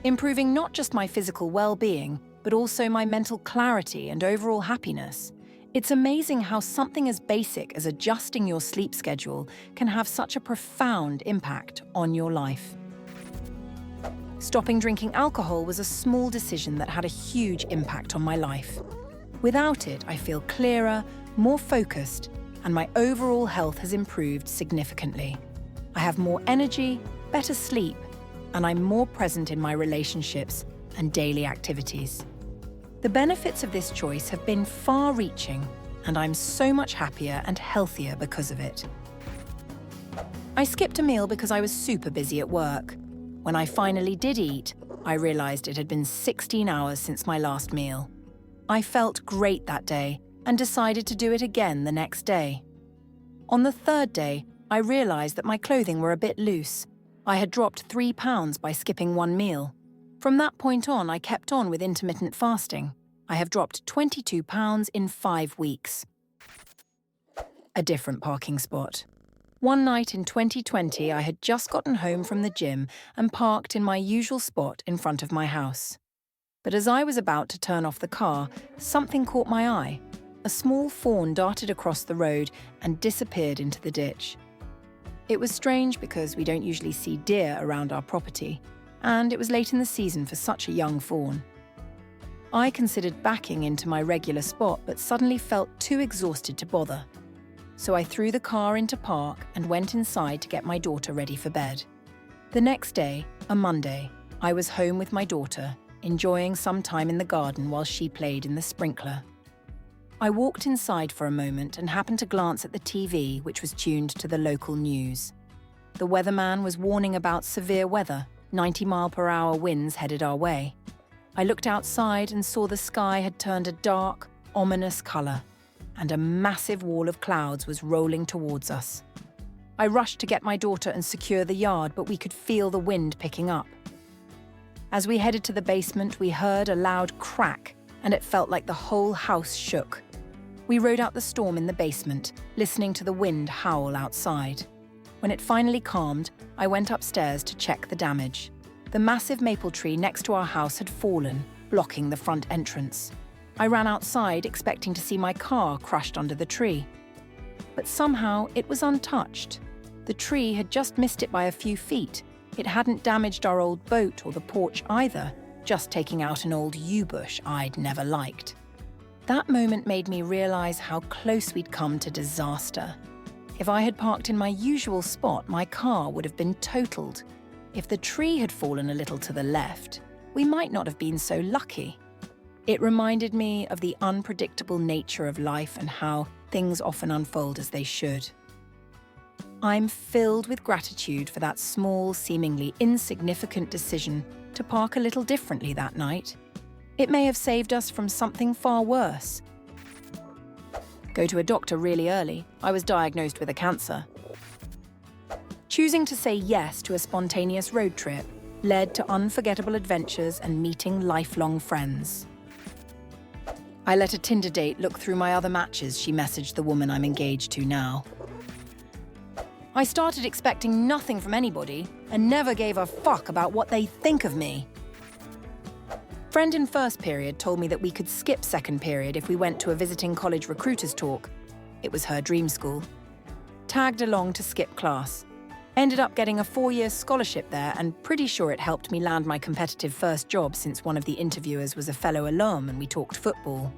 improving not just my physical well-being, but also my mental clarity and overall happiness. It's amazing how something as basic as adjusting your sleep schedule can have such a profound impact on your life. Stopping drinking alcohol was a small decision that had a huge impact on my life. Without it, I feel clearer, more focused, and my overall health has improved significantly. I have more energy, better sleep, and I'm more present in my relationships and daily activities. The benefits of this choice have been far-reaching, and I'm so much happier and healthier because of it. I skipped a meal because I was super busy at work. When I finally did eat, I realized it had been 16 hours since my last meal. I felt great that day and decided to do it again the next day. On the third day, I realized that my clothing were a bit loose. I had dropped 3 pounds by skipping one meal. From that point on, I kept on with intermittent fasting. I have dropped 22 pounds in 5 weeks. A different parking spot. One night in 2020, I had just gotten home from the gym and parked in my usual spot in front of my house. But as I was about to turn off the car, something caught my eye. A small fawn darted across the road and disappeared into the ditch. It was strange because we don't usually see deer around our property, and it was late in the season for such a young fawn. I considered backing into my regular spot but suddenly felt too exhausted to bother. So I threw the car into park and went inside to get my daughter ready for bed. The next day, a Monday, I was home with my daughter, enjoying some time in the garden while she played in the sprinkler. I walked inside for a moment and happened to glance at the TV, which was tuned to the local news. The weatherman was warning about severe weather, 90-mile-per-hour winds headed our way. I looked outside and saw the sky had turned a dark, ominous colour, and a massive wall of clouds was rolling towards us. I rushed to get my daughter and secure the yard, but we could feel the wind picking up. As we headed to the basement, we heard a loud crack, and it felt like the whole house shook. We rode out the storm in the basement, listening to the wind howl outside. When it finally calmed, I went upstairs to check the damage. The massive maple tree next to our house had fallen, blocking the front entrance. I ran outside expecting to see my car crushed under the tree. But somehow it was untouched. The tree had just missed it by a few feet. It hadn't damaged our old boat or the porch either, just taking out an old yew bush I'd never liked. That moment made me realize how close we'd come to disaster. If I had parked in my usual spot, my car would have been totaled. If the tree had fallen a little to the left, we might not have been so lucky. It reminded me of the unpredictable nature of life and how things often unfold as they should. I'm filled with gratitude for that small, seemingly insignificant decision to park a little differently that night. It may have saved us from something far worse. Go to a doctor really early. I was diagnosed with a cancer. Choosing to say yes to a spontaneous road trip led to unforgettable adventures and meeting lifelong friends. I let a Tinder date look through my other matches, she messaged the woman I'm engaged to now. I started expecting nothing from anybody and never gave a fuck about what they think of me. Friend in first period told me that we could skip second period if we went to a visiting college recruiters talk. It was her dream school. Tagged along to skip class. Ended up getting a 4-year scholarship there and pretty sure it helped me land my competitive first job since one of the interviewers was a fellow alum and we talked football.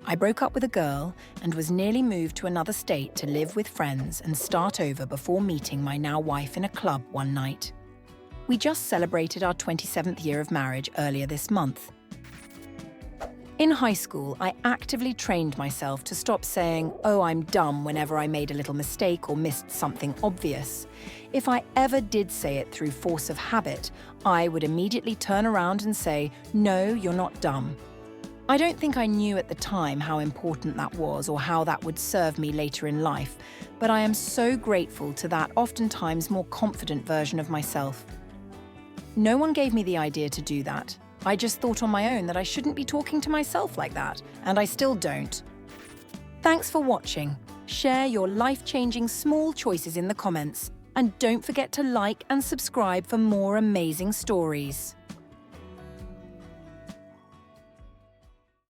I broke up with a girl and was nearly moved to another state to live with friends and start over before meeting my now wife in a club one night. We just celebrated our 27th year of marriage earlier this month. In high school, I actively trained myself to stop saying, "Oh, I'm dumb," whenever I made a little mistake or missed something obvious. If I ever did say it through force of habit, I would immediately turn around and say, "No, you're not dumb." I don't think I knew at the time how important that was or how that would serve me later in life, but I am so grateful to that oftentimes more confident version of myself. No one gave me the idea to do that. I just thought on my own that I shouldn't be talking to myself like that, and I still don't. Thanks for watching. Share your life-changing small choices in the comments, and don't forget to like and subscribe for more amazing stories.